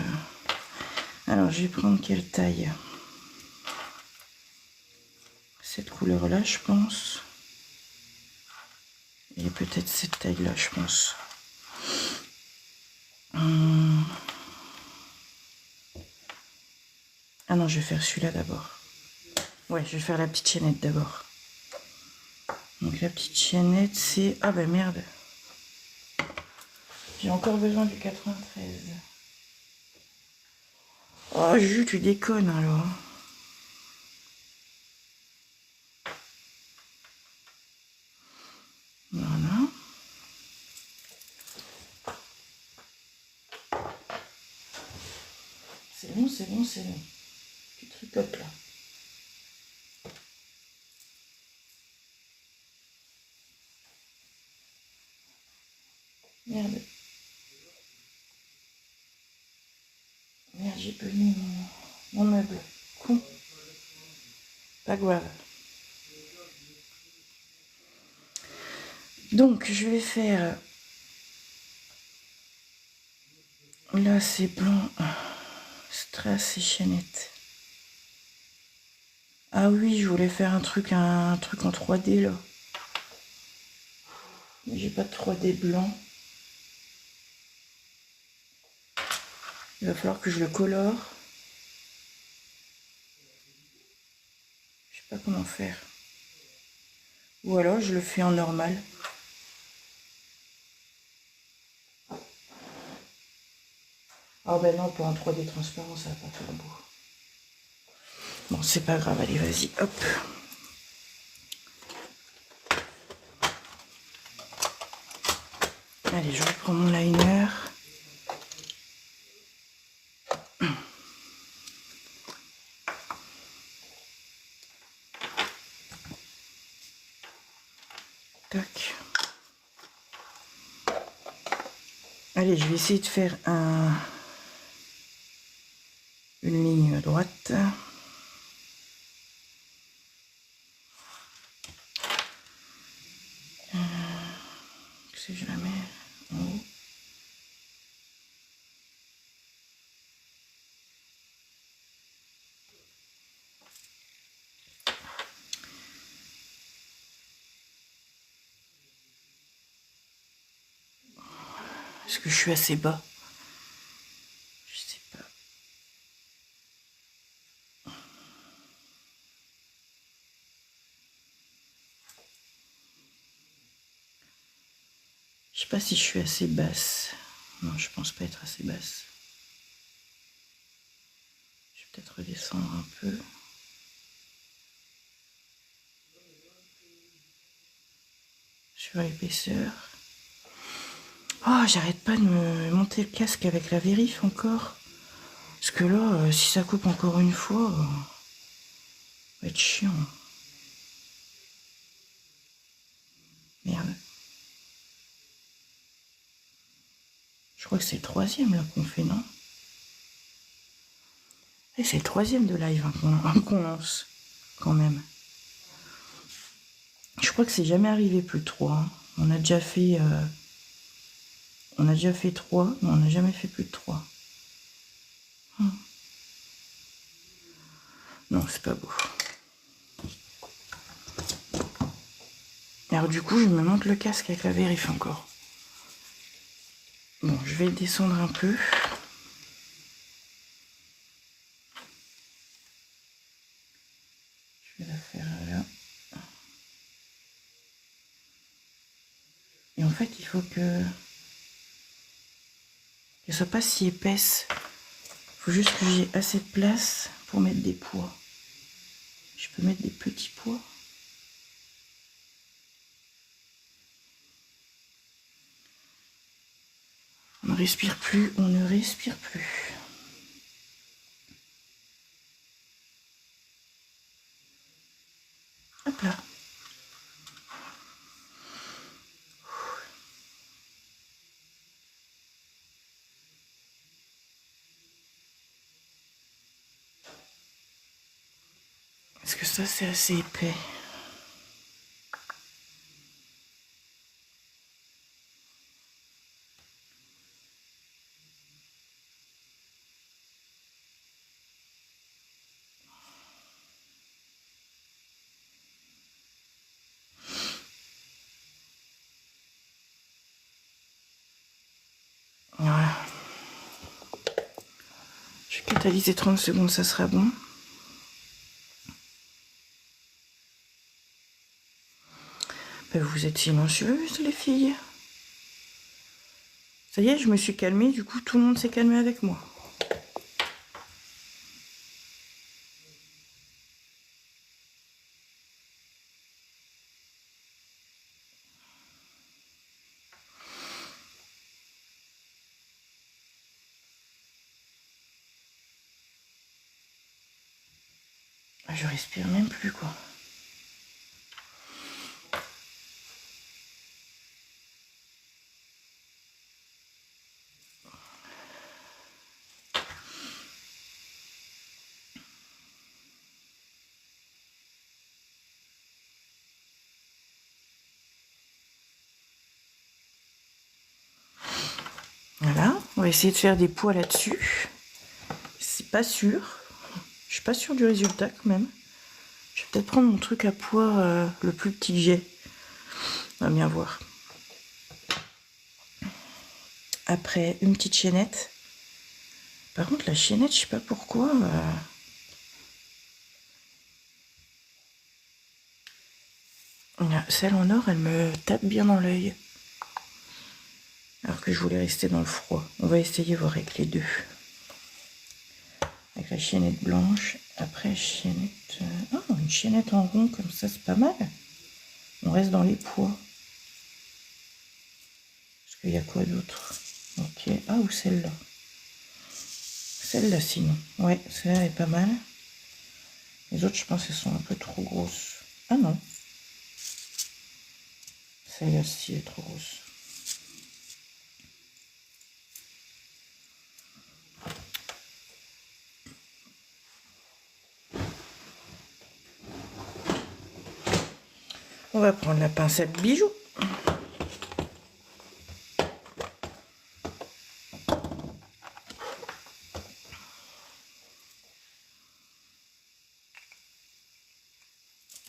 alors je vais prendre quelle taille? Cette couleur là, je pense. Et peut-être cette taille là, je pense. Ah non, je vais faire celui-là d'abord. Ouais, je vais faire la petite chaînette d'abord. Donc la petite chaînette, c'est... Ah bah merde. J'ai encore besoin du 93. Oh, Jus, tu déconnes alors. Voilà. C'est bon, c'est bon, c'est bon. Tu tricotes là. Merde. Merde, j'ai pas mis mon meuble. Con. Pas grave. Donc, je vais faire... Là, c'est blanc. Strass et chaînette. Ah oui, je voulais faire un truc en 3D, là. Mais j'ai pas de 3D blanc. Il va falloir que je le colore. Je sais pas comment faire. Ou alors, je le fais en normal. Ah ben non, pour un 3D transparent, ça va pas faire beau. Bon, c'est pas grave, allez, vas-y, hop. Allez, je reprends mon liner. Tac. Allez, je vais essayer de faire une ligne droite. Est-ce que je suis assez bas? Je sais pas. Je sais pas si je suis assez basse. Non, je pense pas être assez basse. Je vais peut-être redescendre un peu. Sur l'épaisseur. Oh, j'arrête pas de me monter le casque avec la vérif encore. Parce que là, si ça coupe encore une fois, ça va être chiant. Merde. Je crois que c'est le troisième là qu'on fait, non? Et c'est le troisième de live qu'on lance, quand même. Je crois que c'est jamais arrivé plus de 3. Hein. On a déjà fait 3, mais on n'a jamais fait plus de 3. Non, c'est pas beau. Alors du coup, je me monte le casque avec la vérif encore. Bon, je vais le descendre un peu. Je vais la faire là. Et en fait, il faut qu'elle soit pas si épaisse. Il faut juste que j'ai assez de place pour mettre des poids. Je peux mettre des petits poids. On ne respire plus, on ne respire plus. Hop là. Est-ce que ça c'est assez épais? Voilà. Je vais catalyser 30 secondes, ça sera bon. Ben, vous êtes silencieuses, les filles. Ça y est, je me suis calmée, du coup, tout le monde s'est calmé avec moi. Je respire même plus, quoi. Voilà, on va essayer de faire des poids là-dessus. C'est pas sûr. Je suis pas sûre du résultat quand même. Je vais peut-être prendre mon truc à poids le plus petit que j'ai. On va bien voir. Après, une petite chaînette. Par contre, la chaînette, je sais pas pourquoi. Celle en or, elle me tape bien dans l'œil. Alors que je voulais rester dans le froid. On va essayer voir avec les deux. Avec la chaînette blanche. Après, chaînette... Oh, une chaînette en rond, comme ça, c'est pas mal. On reste dans les poids. Parce qu'il y a quoi d'autre? Ok. Ah, ou celle-là. Celle-là, sinon. Ouais, celle-là est pas mal. Les autres, je pense qu'elles sont un peu trop grosses. Ah non. Celle-là-ci est trop grosse. On va prendre la pincette bijoux.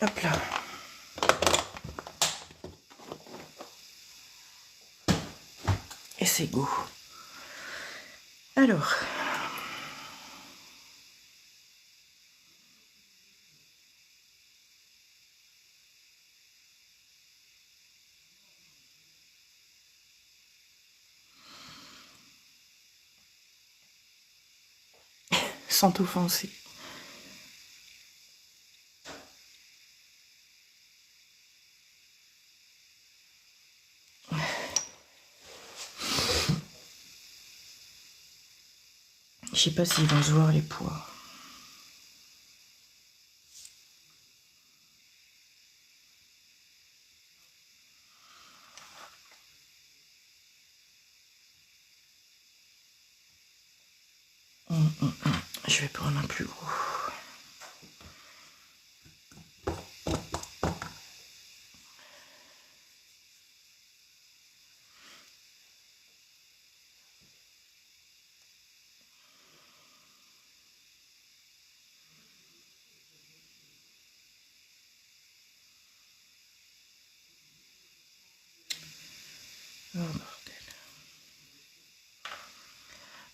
Hop là. c'est go. Alors. Sans t'offenser. Je sais pas s'ils vont se voir les pois. Je vais prendre un plus gros. Oh bordel.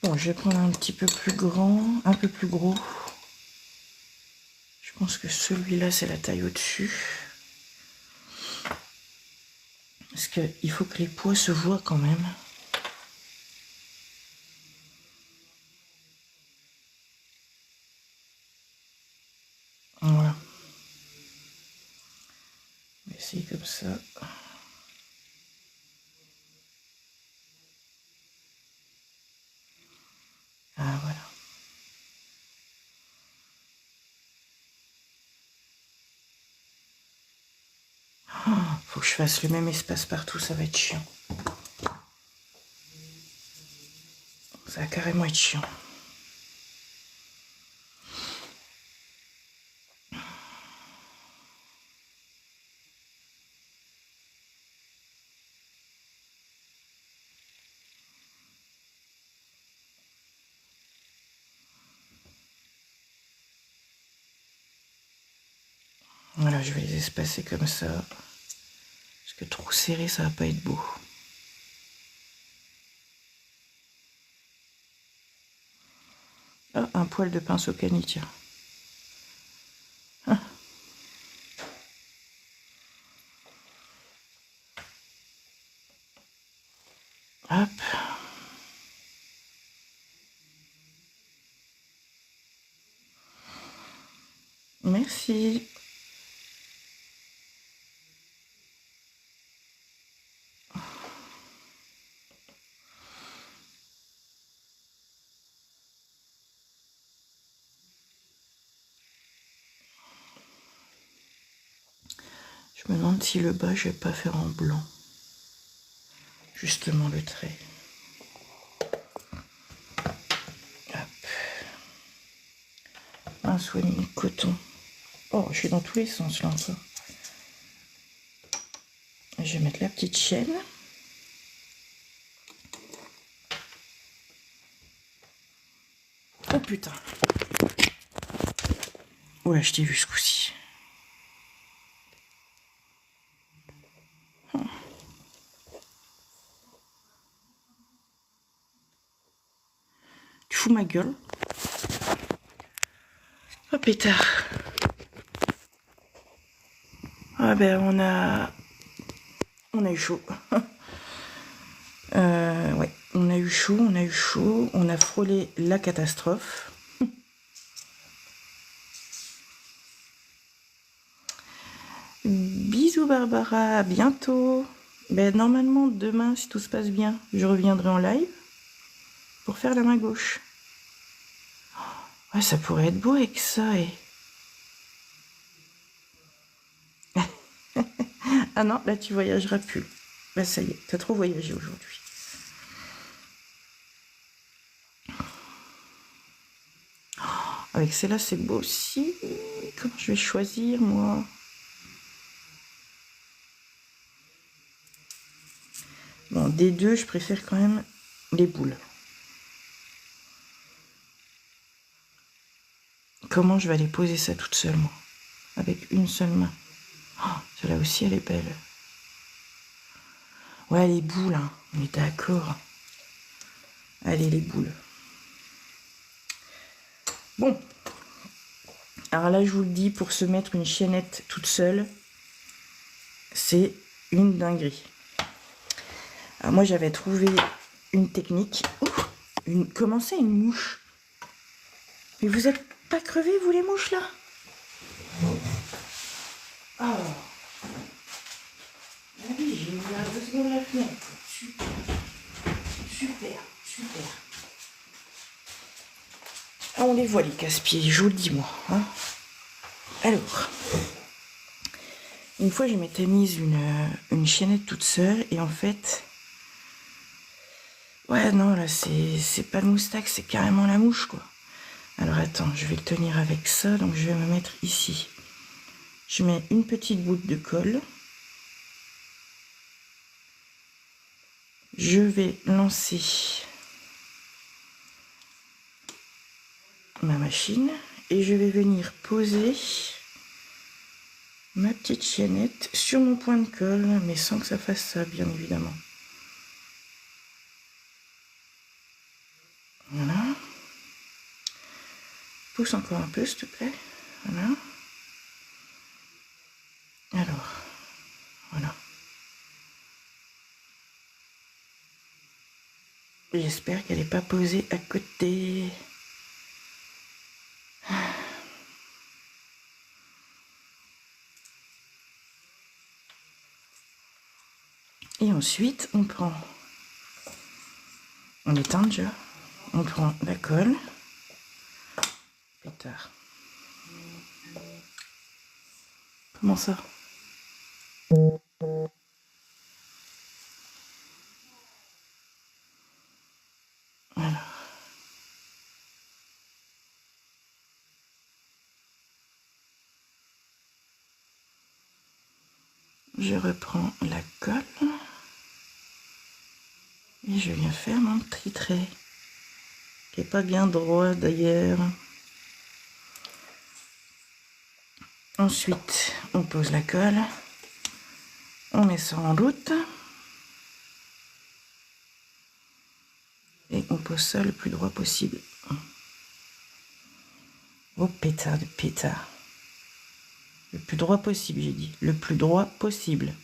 Bon, je vais prendre un petit peu plus grand, un peu plus gros. Je pense que celui-là, c'est la taille au-dessus. Parce qu'il faut que les pois se voient quand même. Voilà. On va essayer comme ça. Ah, voilà. Oh, faut que je fasse le même espace partout, ça va être chiant. Ça va carrément être chiant. Voilà, je vais les espacer comme ça. Parce que trop serré, ça va pas être beau. Ah, un poil de pinceau canne, tiens. Ah. Hop. Merci. Je me demande si le bas, je vais pas faire en blanc. Justement le trait. Hop. Un soigné coton. Oh, je suis dans tous les sens là encore. Je vais mettre la petite chaîne. Oh putain. Ouais, je t'ai vu ce coup-ci. Tu fous ma gueule. Oh pétard. Ah ben on a eu chaud. Ouais, on a eu chaud, on a frôlé la catastrophe. Bisous Barbara, à bientôt. Ben, normalement demain, si tout se passe bien, je reviendrai en live pour faire la main gauche. Ouais, ça pourrait être beau avec ça. Ah non, là tu voyageras plus. Là ça y est, t'as trop voyagé aujourd'hui. Avec celle-là, c'est beau aussi. Comment je vais choisir, moi? Bon, des deux, je préfère quand même les boules. Comment je vais aller poser ça toute seule, moi? Avec une seule main. Oh, celle-là aussi, elle est belle. Ouais, les boules, hein. On est d'accord. Allez les boules. Bon. Alors là, je vous le dis, pour se mettre une chaînette toute seule, c'est une dinguerie. Alors moi, j'avais trouvé une technique. Comment c'est une mouche? Mais vous êtes pas crevés, vous les mouches là? Ah oui, j'ai mis à 2 secondes la fenêtre. Super. Super, super. Ah, on les voit les casse-pieds, je vous le dis moi. Hein. Alors, une fois je m'étais mise une chaînette toute seule et en fait, ouais non là c'est pas le moustache, c'est carrément la mouche quoi. Alors attends, je vais le tenir avec ça, donc je vais me mettre ici. Je mets une petite goutte de colle. Je vais lancer ma machine et je vais venir poser ma petite chaînette sur mon point de colle, mais sans que ça fasse ça, bien évidemment. Voilà. Pousse encore un peu, s'il te plaît. Voilà. Alors, voilà. J'espère qu'elle n'est pas posée à côté. Et ensuite, on éteint déjà. On prend la colle. Pétard. Comment ça? Voilà. Je reprends la colle. Et je viens faire mon petit trait. Qui n'est pas bien droit d'ailleurs. Ensuite, on pose la colle. On met ça en route. Et on pose ça le plus droit possible. Oh pétard de pétard. Le plus droit possible, j'ai dit. Le plus droit possible.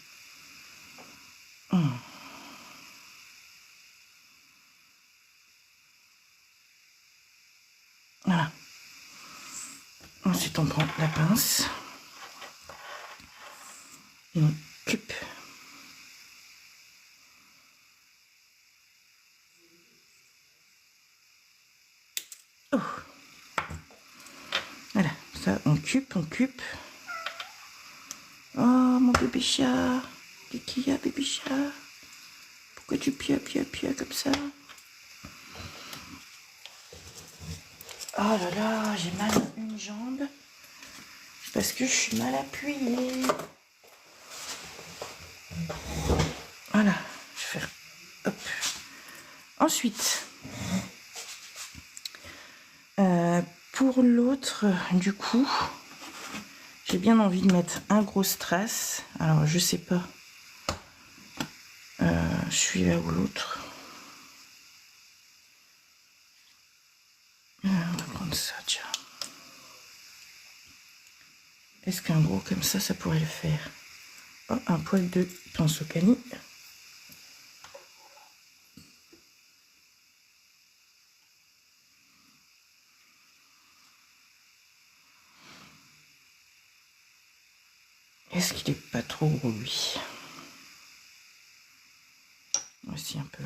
Voilà. Ensuite, on prend la pince. Et on coupe. Oh. Voilà. Ça, on coupe, on coupe. Oh, mon bébé chat. Qu'est-ce qu'il y a, bébé chat? Pourquoi tu pias comme ça? Oh là là, j'ai mal à une jambe. Parce que je suis mal appuyée. Voilà, je vais faire... Hop. Ensuite, pour l'autre, du coup, j'ai bien envie de mettre un gros strass. Alors, je sais pas. Celui-là ou l'autre. On va prendre ça, tiens. Est-ce qu'un gros comme ça pourrait le faire? Oh, un poil de pinceau cani. Est-ce qu'il est pas trop gros, lui? Voici un peu.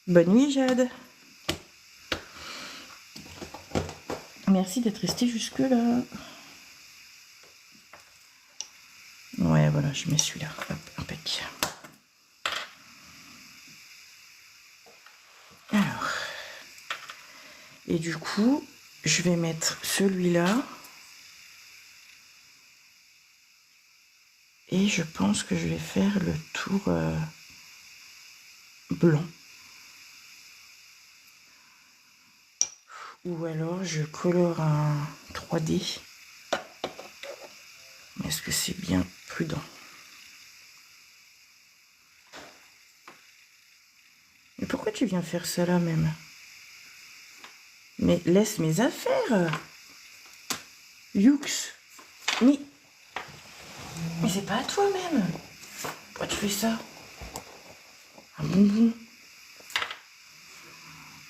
Bonne nuit, Jade. Merci d'être resté jusque-là. Ouais, voilà, je mets celui-là. Hop, impec. Alors. Et du coup, je vais mettre celui-là. Et je pense que je vais faire le tour blanc. Ou alors je colore un 3D. Mais est-ce que c'est bien prudent? tu viens faire ça là même? Mais laisse mes affaires. Youx. Mais c'est pas à toi même. Pourquoi tu fais ça? Un bonbon.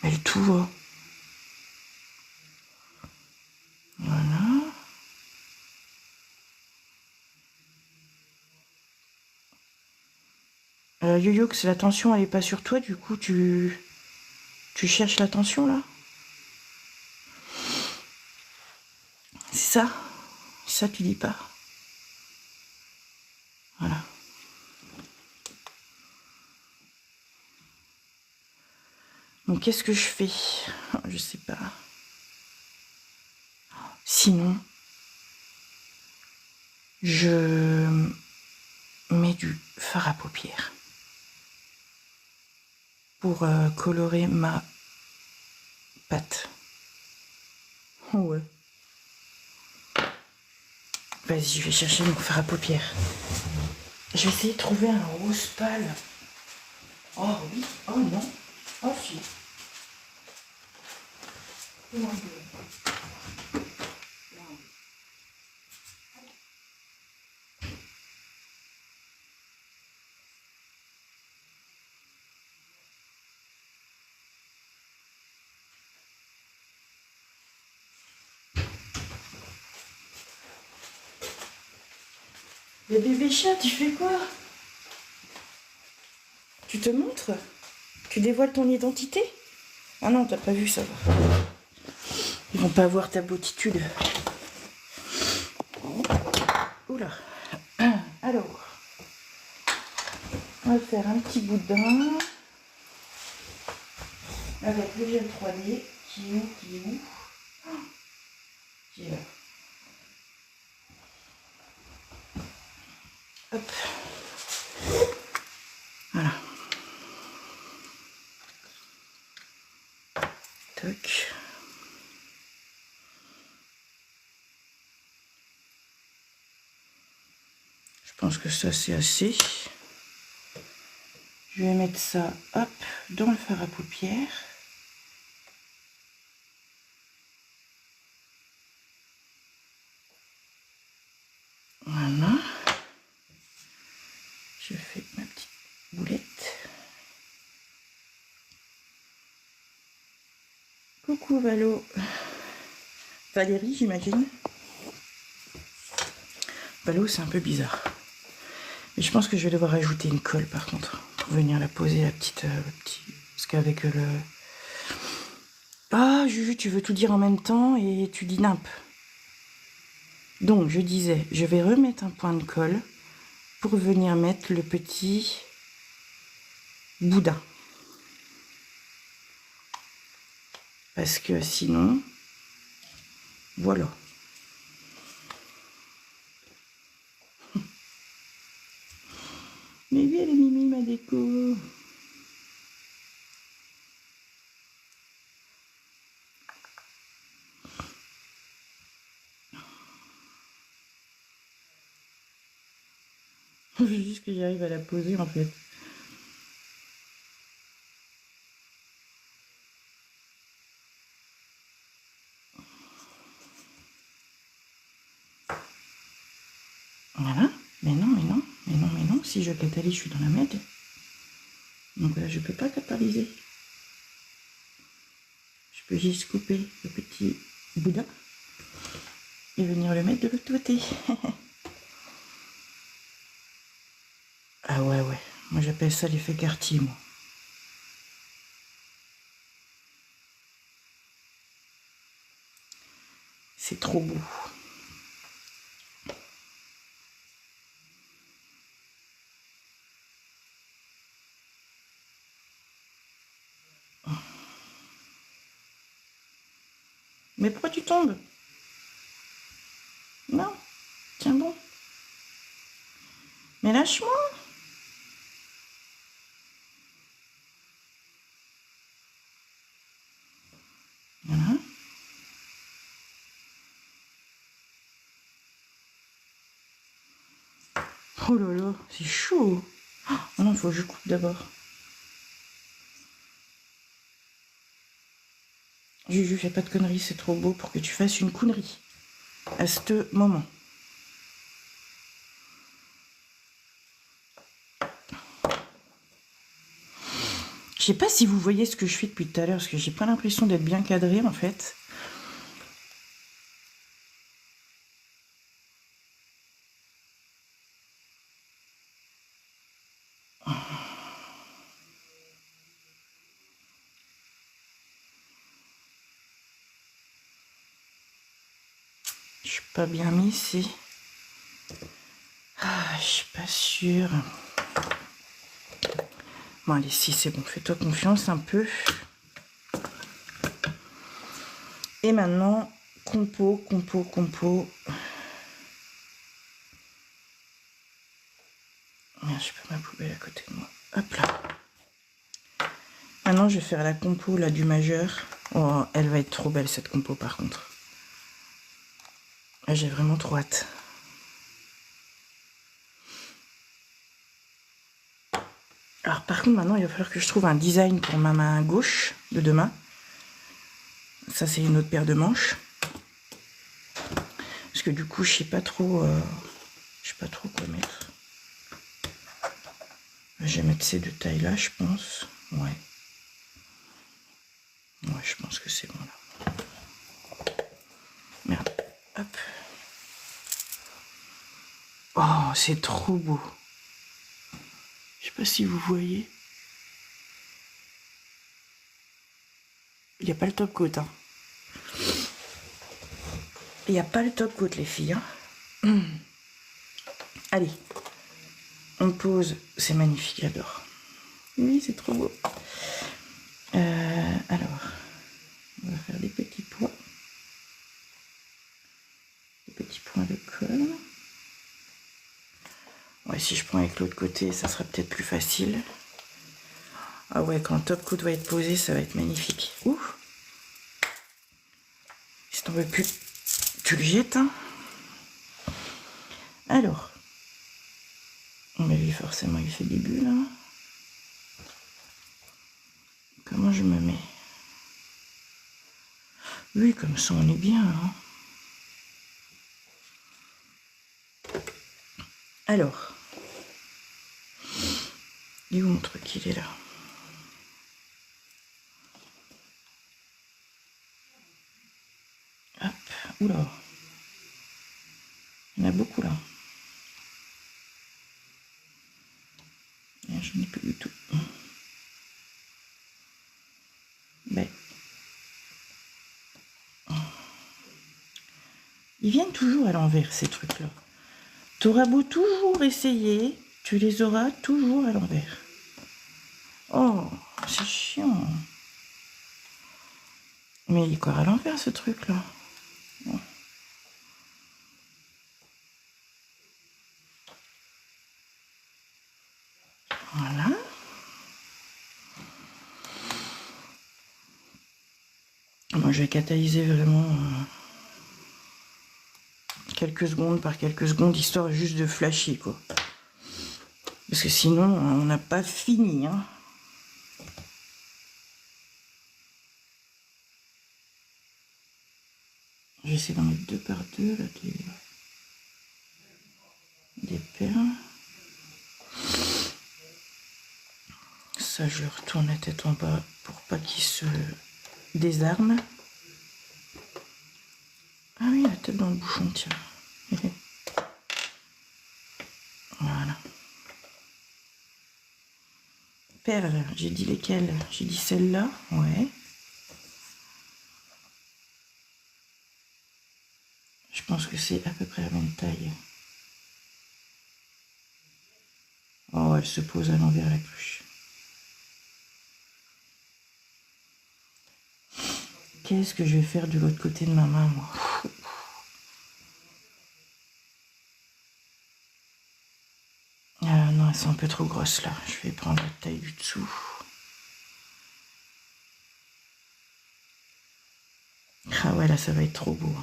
Mais tout va. Voilà. Yoyoux, l'attention elle est pas sur toi, du coup tu cherches l'attention là? C'est ça? Ça tu dis pas. Voilà. Donc qu'est-ce que je fais? Je sais pas. Sinon, je mets du fard à paupières pour colorer ma pâte. Oh ouais. Vas-y, je vais chercher mon fard à paupières. Je vais essayer de trouver un rose pâle. Oh oui, oh non, oh si. Oh mon Dieu. Le bébé chat, tu fais quoi? Tu te montres? Tu dévoiles ton identité? Ah non, t'as pas vu, ça va. Ils vont pas voir ta beautitude. Oula. Alors, on va faire un petit boudin avec le gel 3D qui est où, qui est où? Qui est là. Hop. Voilà. Toc. Je pense que ça c'est assez. Je vais mettre ça, hop, dans le fard à paupières. Voilà. Je fais ma petite boulette. Coucou Valo. Valérie, j'imagine. Valo, c'est un peu bizarre. Mais je pense que je vais devoir ajouter une colle par contre. Pour venir la poser, la petite... Parce qu'avec le... Ah, Juju, tu veux tout dire en même temps et tu dis nimp. Donc, je disais, je vais remettre un point de colle pour venir mettre le petit boudin. Parce que sinon, voilà. Mais oui, elle est mimi, ma déco. Il faut juste que j'arrive à la poser, en fait. Voilà. Mais non, mais non, mais non, mais non. Si je catalyse, je suis dans la merde. Donc là, je peux pas catalyser. Je peux juste couper le petit boudin et venir le mettre de l'autre côté. Ah ouais, ouais. Moi, j'appelle ça l'effet Cartier, moi. C'est trop beau. Mais pourquoi tu tombes? Non, tiens bon. Mais lâche-moi. Voilà. Oh là là, c'est chaud. Oh non, il faut que je coupe d'abord. Juju, fais pas de conneries, c'est trop beau pour que tu fasses une connerie à ce moment. Je sais pas si vous voyez ce que je fais depuis tout à l'heure, parce que j'ai pas l'impression d'être bien cadrée en fait. Je suis pas bien mis ici. Ah, je suis pas sûre. Bon allez, si c'est bon, fais-toi confiance un peu. Et maintenant, compo. Merde, je peux ma poubelle à côté de moi. Hop là. Maintenant, je vais faire la compo là du majeur. Oh, elle va être trop belle cette compo par contre. J'ai vraiment trop hâte. Alors par contre, maintenant, il va falloir que je trouve un design pour ma main gauche de demain. Ça, c'est une autre paire de manches. Parce que du coup, je sais pas trop quoi mettre. Je vais mettre ces deux tailles-là, je pense. Ouais. Ouais, je pense que c'est bon là. Merde. Hop. Oh, c'est trop beau. Je sais pas si vous voyez. Il n'y a pas le top coat. Hein. Il n'y a pas le top coat, les filles. Hein. Allez. On pose. C'est magnifique, j'adore. Oui, c'est trop beau. Alors, on va faire des petits points. Des petits points de colle. Ouais, si je prends avec l'autre côté, ça sera peut-être plus facile. Ah ouais, quand le top coat va être posé, ça va être magnifique. Ouh. Si t'en veux plus, tu le jettes. Hein. Alors. Mais lui, forcément, il fait des bulles. Hein. Comment je me mets? Oui, comme ça, on est bien. Hein. Alors. Il est où mon truc? Il est là. Hop. Oula. Il y en a beaucoup, là. Je n'ai plus du tout. Ben. Ils viennent toujours à l'envers, ces trucs-là. T'auras beau toujours essayer, tu les auras toujours à l'envers. Oh, c'est chiant. Mais il est quoi à l'envers, ce truc-là? Bon. Voilà. Moi, je vais catalyser vraiment quelques secondes par quelques secondes, histoire juste de flasher, quoi. Parce que sinon, on n'a pas fini, hein. J'essaie d'en mettre deux par deux, là, des perles. Ça, je le retourne la tête en bas pour pas qu'il se désarme. Ah oui, la tête dans le bouchon, tiens. Voilà. Perles, j'ai dit lesquelles? J'ai dit celle-là, ouais. Je pense que c'est à peu près la même taille. Oh, elle se pose à l'envers la cruche. Qu'est-ce que je vais faire de l'autre côté de ma main, moi? Ah non, elles sont un peu trop grosses là. Je vais prendre la taille du dessous. Ah ouais, là, ça va être trop beau.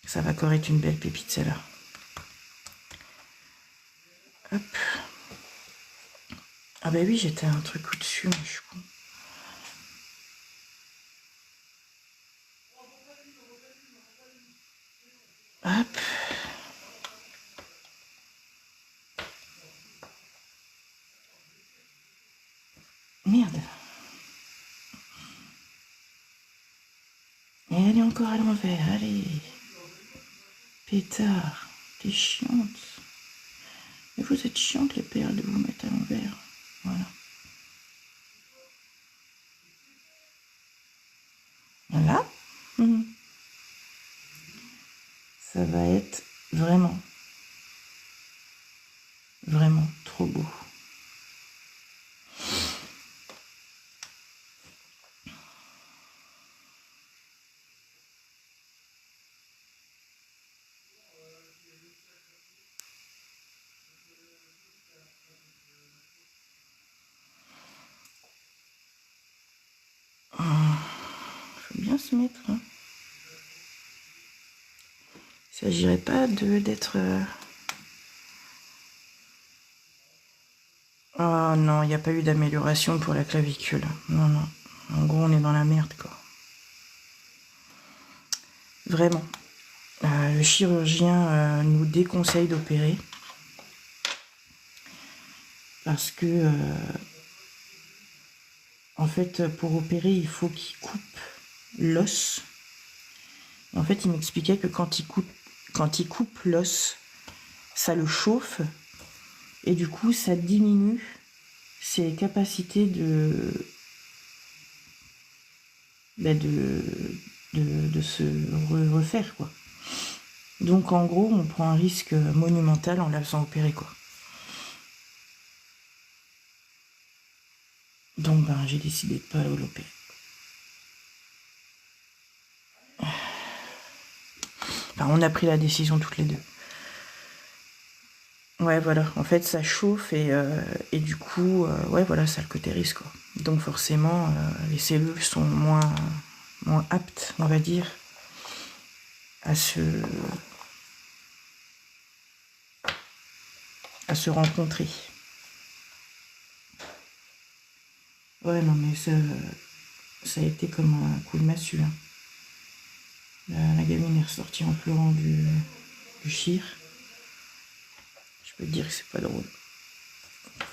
Ça va encore être une belle pépite, celle-là. Hop. Ah bah oui, j'étais un truc au-dessus, mais je suis con. Et elle est encore à l'envers, allez. Pétard, t'es chiante. Mais vous êtes chiante les perles de vous mettre à l'envers. Voilà. Voilà. Ça va être vraiment, vraiment trop beau. Faut bien se mettre. Hein. Il ne s'agirait pas d'être... Oh non, il n'y a pas eu d'amélioration pour la clavicule. Non, non. En gros, on est dans la merde, quoi. Vraiment. Le chirurgien nous déconseille d'opérer. Parce que... en fait, pour opérer, il faut qu'il coupe l'os. En fait, il m'expliquait que quand il coupe l'os, ça le chauffe. Et du coup, ça diminue ses capacités de se refaire, quoi. Donc, en gros, on prend un risque monumental en la faisant opérer, quoi. Donc, j'ai décidé de pas l'opérer. Enfin, on a pris la décision toutes les deux. Ouais, voilà. En fait, ça chauffe et du coup, ouais, voilà, ça a le côté risque, quoi. Donc, forcément, les cellules sont moins aptes, on va dire, à se rencontrer. Ouais, non, mais ça a été comme un coup de massue. Hein. La gamine est ressortie en pleurant du chir. Je peux te dire que c'est pas drôle.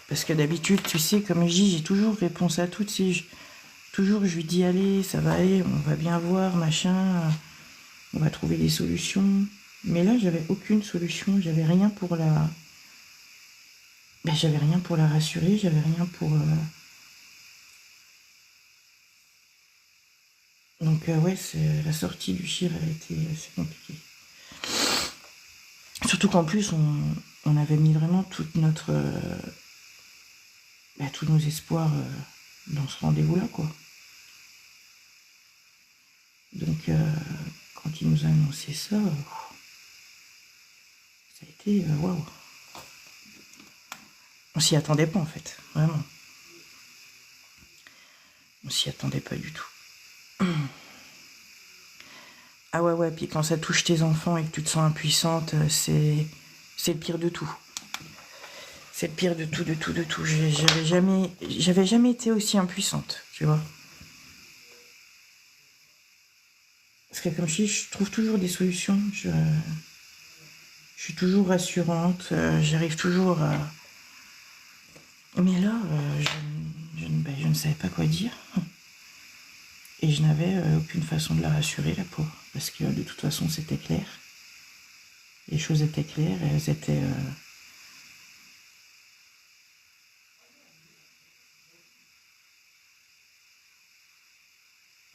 Parce que d'habitude, tu sais, comme je dis, j'ai toujours réponse à tout. Toujours, je lui dis, allez, ça va aller, on va bien voir, machin. On va trouver des solutions. Mais là, j'avais aucune solution. J'avais rien pour la... j'avais rien pour la rassurer. J'avais rien pour... Donc, ouais, la sortie du chir, elle a été assez compliquée. Surtout qu'en plus, on avait mis vraiment toute tous nos espoirs dans ce rendez-vous-là, quoi. Donc, quand il nous a annoncé ça, ça a été waouh. On s'y attendait pas, en fait, vraiment. On s'y attendait pas du tout. Ah ouais, puis quand ça touche tes enfants et que tu te sens impuissante, c'est le pire de tout. C'est le pire de tout. J'avais jamais été aussi impuissante, tu vois. Parce que comme je dis, je trouve toujours des solutions. Je suis toujours rassurante. J'arrive toujours à... Mais là, je ne savais pas quoi dire. Et je n'avais aucune façon de la rassurer, la pauvre. Parce que de toute façon, c'était clair. Les choses étaient claires. Elles étaient...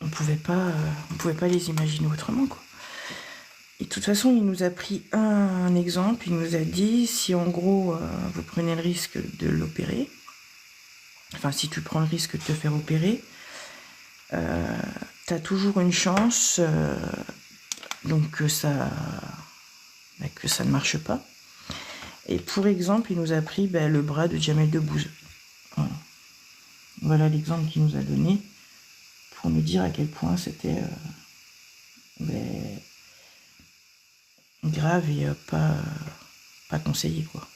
on pouvait pas les imaginer autrement, quoi. Et de toute façon, il nous a pris un exemple. Il nous a dit, si en gros, vous prenez le risque de l'opérer, enfin, si tu prends le risque de te faire opérer, t'as toujours une chance donc que ça ne marche pas. Et pour exemple, il nous a pris le bras de Jamel Debbouze. Voilà l'exemple qu'il nous a donné pour nous dire à quel point c'était grave et pas conseillé, quoi.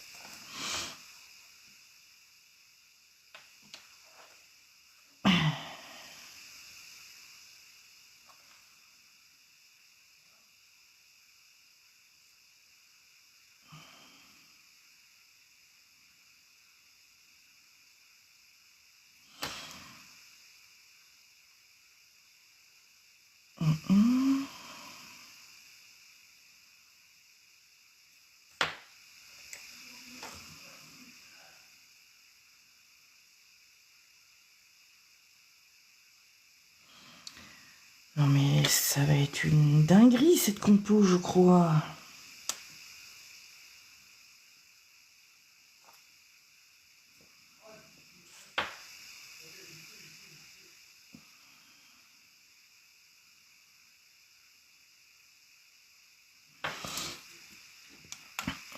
Non mais ça va être une dinguerie cette compo, je crois.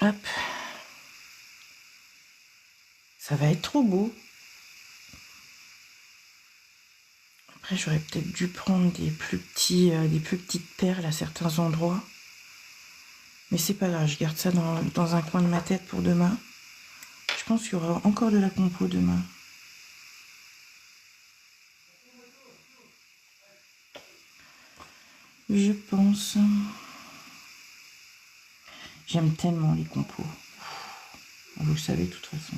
Hop. Ça va être trop beau. Après, j'aurais peut-être dû prendre des plus petites perles à certains endroits. Mais c'est pas grave, je garde ça dans un coin de ma tête pour demain. Je pense qu'il y aura encore de la compo demain. Je pense. J'aime tellement les compos. Vous le savez de toute façon.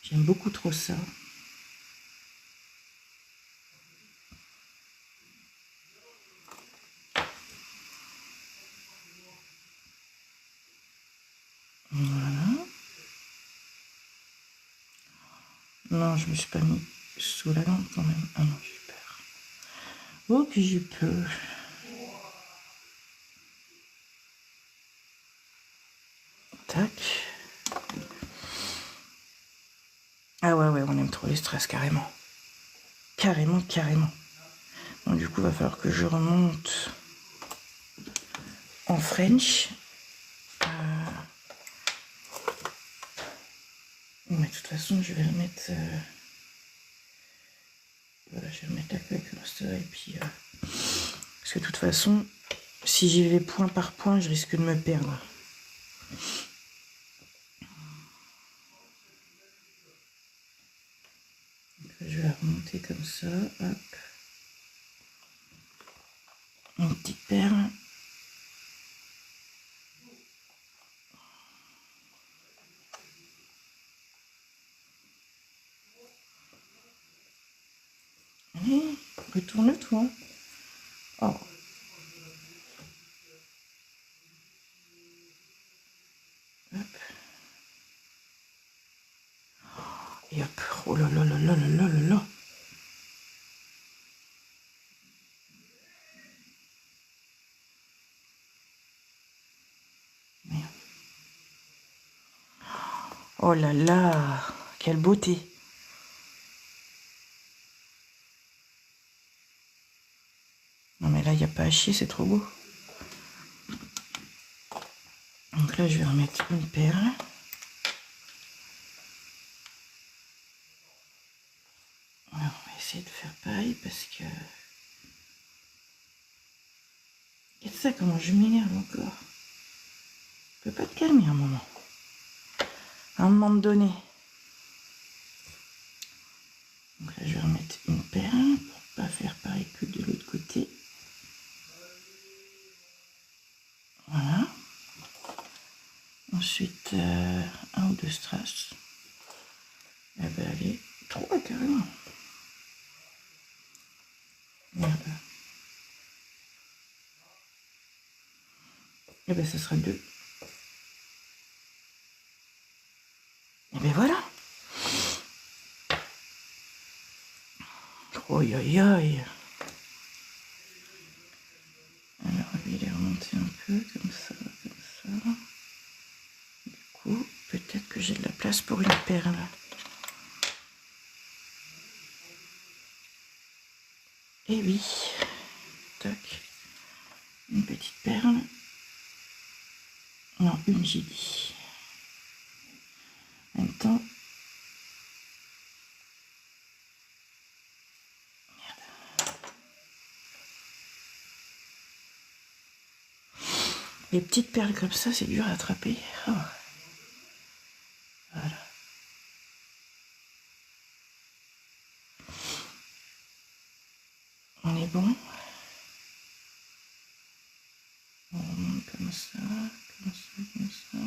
J'aime beaucoup trop ça. Voilà. Non, je me suis pas mis sous la lampe quand même. Ah non, j'ai peur. Oh, que j'ai peur. Tac. Ah ouais, on aime trop les strass, carrément. Carrément. Donc du coup, il va falloir que je remonte en French. Mais de toute façon, je vais remettre... Voilà, je vais remettre la queue comme ça. Et puis... Parce que de toute façon, si j'y vais point par point, je risque de me perdre. Donc, je vais la remonter comme ça. Hop. Une petite perle. Allez, retourne-toi. Oh. Hop. Et hop. Oh là là là là là là là là. Merde. Oh là là. Quelle beauté. Non mais là, il n'y a pas à chier, c'est trop beau. Donc là, je vais remettre une perle. Alors, on va essayer de faire pareil parce que... Regarde ça, comment je m'énerve encore. Je peux pas te calmer un moment. À un moment donné. Donc là, je vais remettre une perle pour pas faire pareil que de l'autre côté. Voilà. Ensuite, un ou deux strass. Eh ben, allez, trois carrément. Merde. Eh ben, ça sera deux. Et ben voilà. Oi, oi, oi. Alors, je vais les remonter un peu, comme ça, comme ça. Du coup, peut-être que j'ai de la place pour une perle. Et oui. Tac. Une petite perle. Non, une, j'ai dit. En même temps... Les petites perles comme ça, c'est dur à attraper. Oh. Voilà. On est bon. On remonte comme ça, comme ça, comme ça.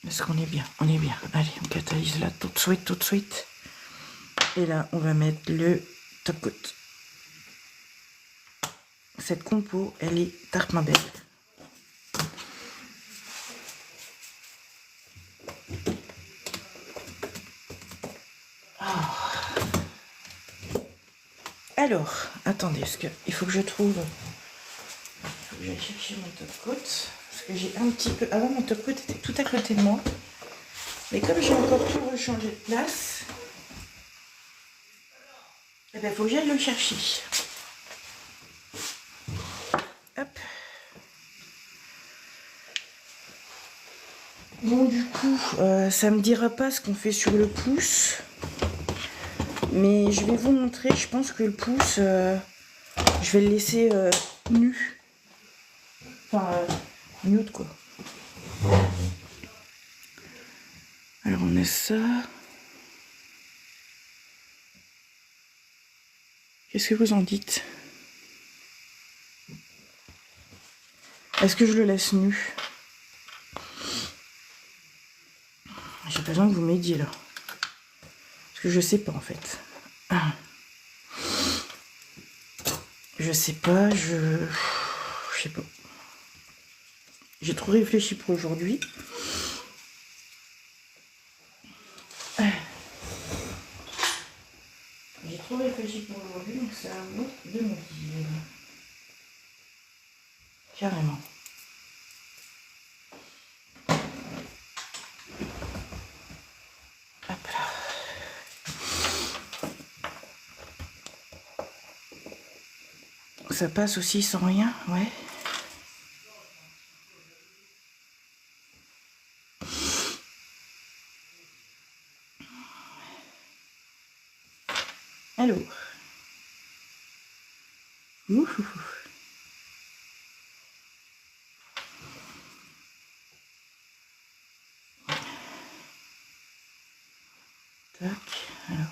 Est-ce qu'on est bien? On est bien. Allez, on catalyse là tout de suite, tout de suite. Et là, on va mettre le top coat. Cette compo, elle est tarpin belle. Alors, attendez, parce que il faut que je trouve... Il faut que j'aille chercher mon top-coat. Parce que j'ai un petit peu... Avant, mon top-coat était tout à côté de moi. Mais comme j'ai encore tout rechangé de place, eh ben, faut que j'aille le chercher. Hop. Bon, du coup, ça me dira pas ce qu'on fait sur le pouce. Mais je vais vous montrer, je pense que le pouce, je vais le laisser nu. Enfin, nude quoi. Alors on a ça. Qu'est-ce que vous en dites? Est-ce que je le laisse nu? J'ai besoin que vous m'aidiez là. Parce que je sais pas en fait. Je sais pas, je sais pas. J'ai trop réfléchi pour aujourd'hui. J'ai trop réfléchi pour aujourd'hui, donc c'est à vous de me dire. Carrément. Hop là. Ça passe aussi sans rien, ouais. Alors. Ouh. Tac, alors.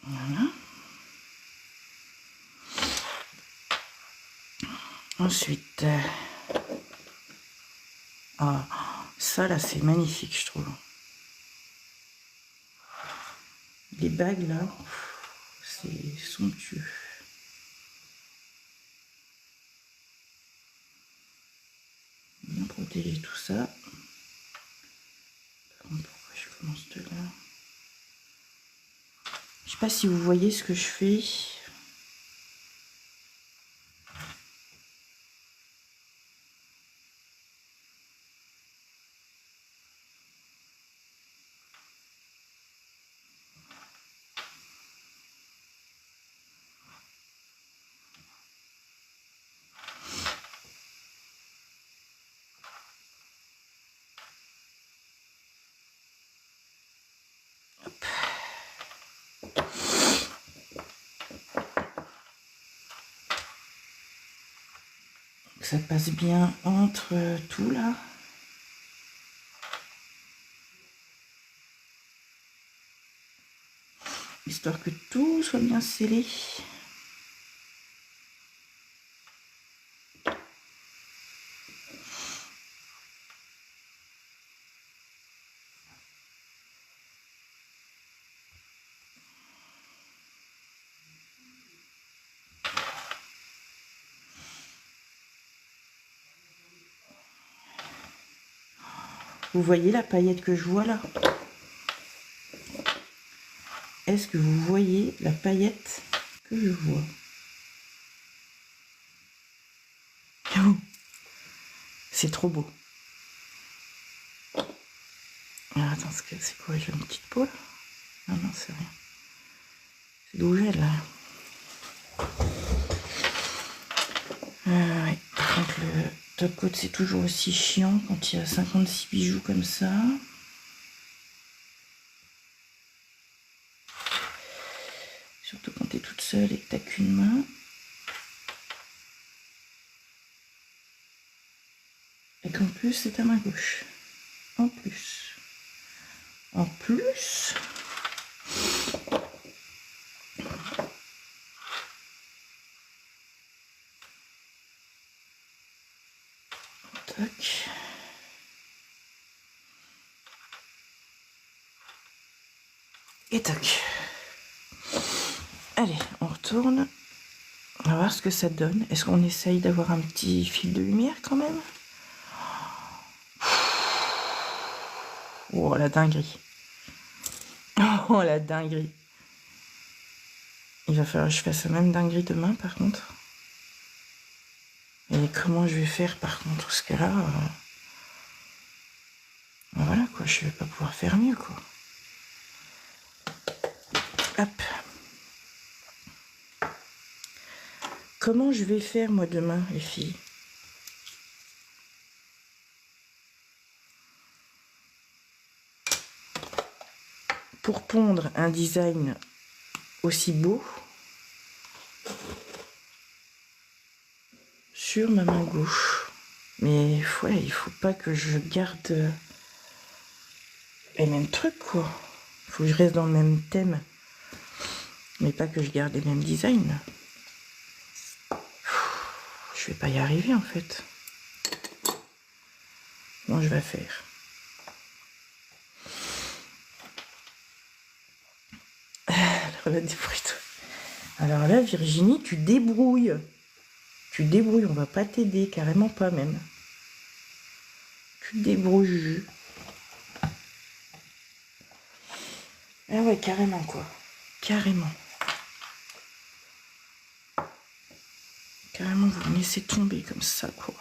Voilà. Ensuite, ah, ça là c'est magnifique je trouve. Les bagues là, c'est somptueux. Bien protéger tout ça. Par contre, pourquoi je commence de là? Je sais pas si vous voyez ce que je fais. Que ça passe bien entre tout là. Histoire que tout soit bien scellé. Vous voyez la paillette que je vois là? Est-ce que vous voyez la paillette que je vois? C'est trop beau. Alors attends, c'est quoi? J'ai une petite peau là? Non, non, c'est rien. C'est d'où j'ai là. Ouais. Par contre, le top coat, c'est toujours aussi chiant quand il y a 56 bijoux comme ça. Surtout quand tu es toute seule et que tu n'as qu'une main. Et qu'en plus, c'est ta main gauche. En plus. En plus. Toc. Et toc. Allez, on retourne. On va voir ce que ça donne. Est-ce qu'on essaye d'avoir un petit fil de lumière quand même? Oh la dinguerie. Oh la dinguerie. Il va falloir que je fasse la même dinguerie demain par contre. Et comment je vais faire par contre? Parce que là... voilà quoi, je vais pas pouvoir faire mieux quoi. Hop. Comment je vais faire moi demain les filles? Pour pondre un design aussi beau sur ma main gauche. Mais ouais, il faut pas que je garde les mêmes trucs quoi. Il faut que je reste dans le même thème. Mais pas que je garde les mêmes designs. Je vais pas y arriver en fait. Comment je vais faire? Alors là, Virginie, tu débrouilles. Tu débrouilles, on va pas t'aider, carrément pas même. Tu te débrouilles, Juju. Ah ouais, carrément quoi. Carrément. Carrément, vous me laissez tomber comme ça quoi.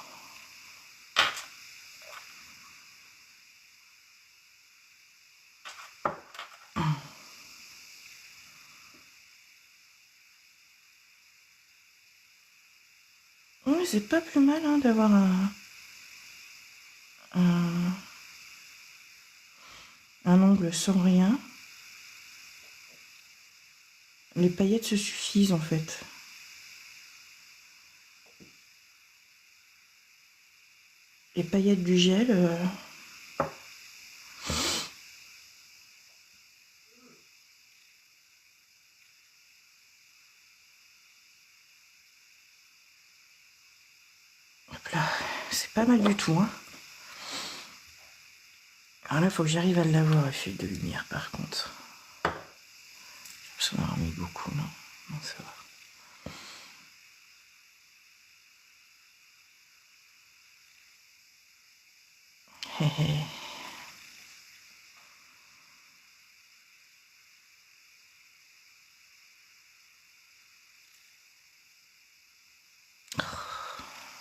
Oui, c'est pas plus mal hein, d'avoir un ongle sans rien. Les paillettes se suffisent en fait. Les paillettes du gel. Hop là, c'est pas mal du tout. Hein. Alors là, il faut que j'arrive à l'avoir, le fil de lumière par contre. Ça m'a remis beaucoup, non? Non, ça va. Hé hé.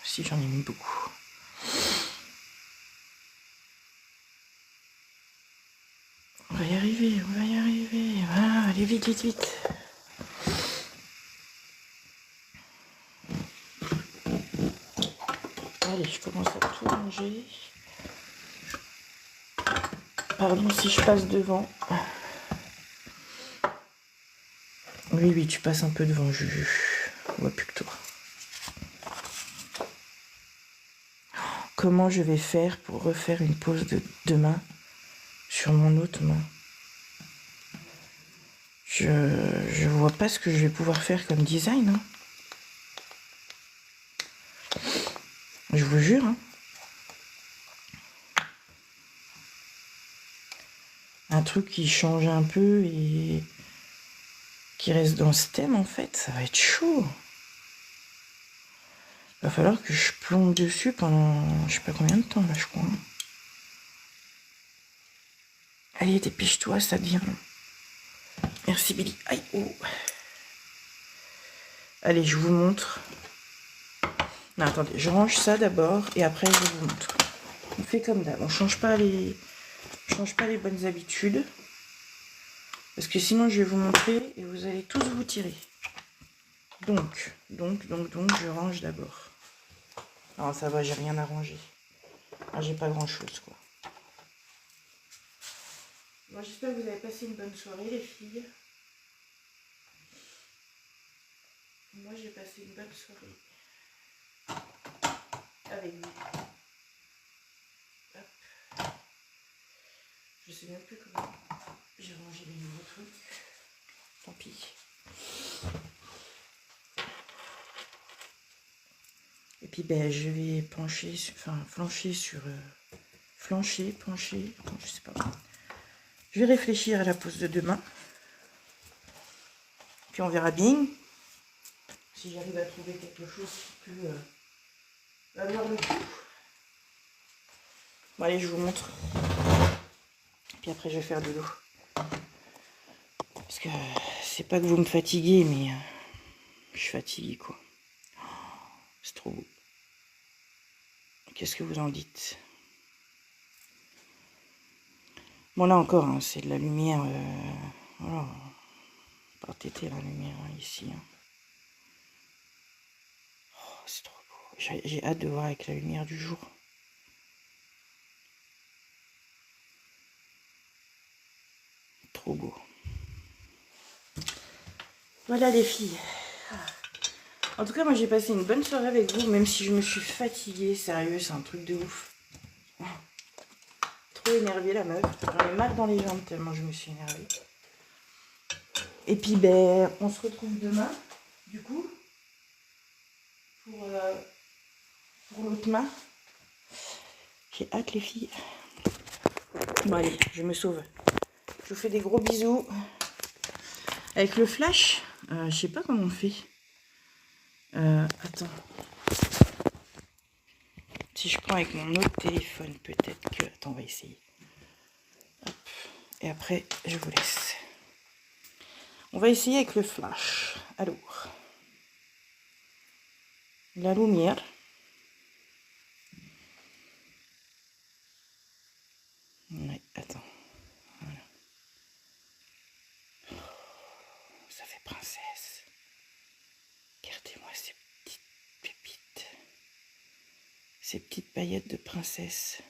Si j'en ai mis beaucoup. On va y arriver, on va y arriver. Voilà, allez vite, vite, vite. Allez, je commence à tout ranger. Pardon si je passe devant. Oui, oui, tu passes un peu devant, Juju. On voit plus que toi. Comment je vais faire pour refaire une pause de demain sur mon autre main? Je vois pas ce que je vais pouvoir faire comme design. Hein. Je vous jure. Hein. Un truc qui change un peu et qui reste dans ce thème en fait, ça va être chaud. Il va falloir que je plombe dessus pendant je sais pas combien de temps là je crois. Allez, dépêche-toi, ça devient long. Merci Billy. Aïe, oh. Allez, je vous montre. Non, attendez, je range ça d'abord et après je vous montre. On fait comme d'hab, on change pas les bonnes habitudes. Parce que sinon je vais vous montrer et vous allez tous vous tirer. Donc, je range d'abord. Non, ça va, j'ai rien à ranger. Ah, j'ai pas grand chose quoi. Moi j'espère que vous avez passé une bonne soirée les filles. Moi j'ai passé une bonne soirée. Avec vous. Hop. Je sais même plus comment j'ai rangé les nouveaux trucs. Tant pis. Et puis ben, je vais pencher, flancher sur... flancher, pencher, attends, je sais pas. Je vais réfléchir à la pose de demain. Puis on verra bien. Si j'arrive à trouver quelque chose qui peut valoir le coup. Bon allez, je vous montre. Puis après je vais faire de l'eau. Parce que c'est pas que vous me fatiguez, mais je suis fatiguée quoi. C'est trop beau. Qu'est-ce que vous en dites? Bon là encore, hein, c'est de la lumière. Voilà. Pas téter la lumière hein, ici. Hein. Oh, c'est trop beau. J'ai hâte de voir avec la lumière du jour. Trop beau. Voilà les filles. En tout cas, moi j'ai passé une bonne soirée avec vous, même si je me suis fatiguée. Sérieux, c'est un truc de ouf. Trop énervée la meuf. J'en ai mal dans les jambes tellement je me suis énervée. Et puis ben, on se retrouve demain, du coup, pour l'autre main. J'ai hâte les filles. Bon allez, je me sauve. Je vous fais des gros bisous. Avec le flash, je sais pas comment on fait. Attends. Si je prends avec mon autre téléphone, peut-être que... Attends, on va essayer. Hop. Et après, je vous laisse. On va essayer avec le flash. Alors, la lumière. Ouais, attends. Voilà. Ça fait princesse. Regardez-moi ces petites pépites. Ces petites paillettes de princesse.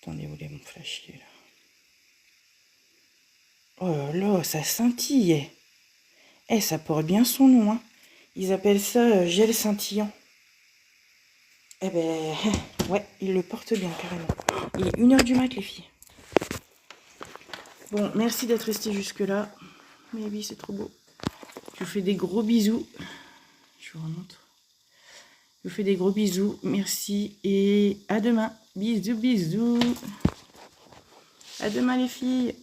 Attendez, où est mon flashier là? Oh là là, ça scintille. Eh, ça porte bien son nom, hein. Ils appellent ça gel scintillant. Eh ben, ouais, ils le portent bien, carrément. Il est 1h du mat, les filles. Bon, merci d'être resté jusque-là. Mais oui, c'est trop beau. Je vous fais des gros bisous. Je vous remontre. Je vous fais des gros bisous. Merci et à demain. Bisous, bisous. À demain, les filles.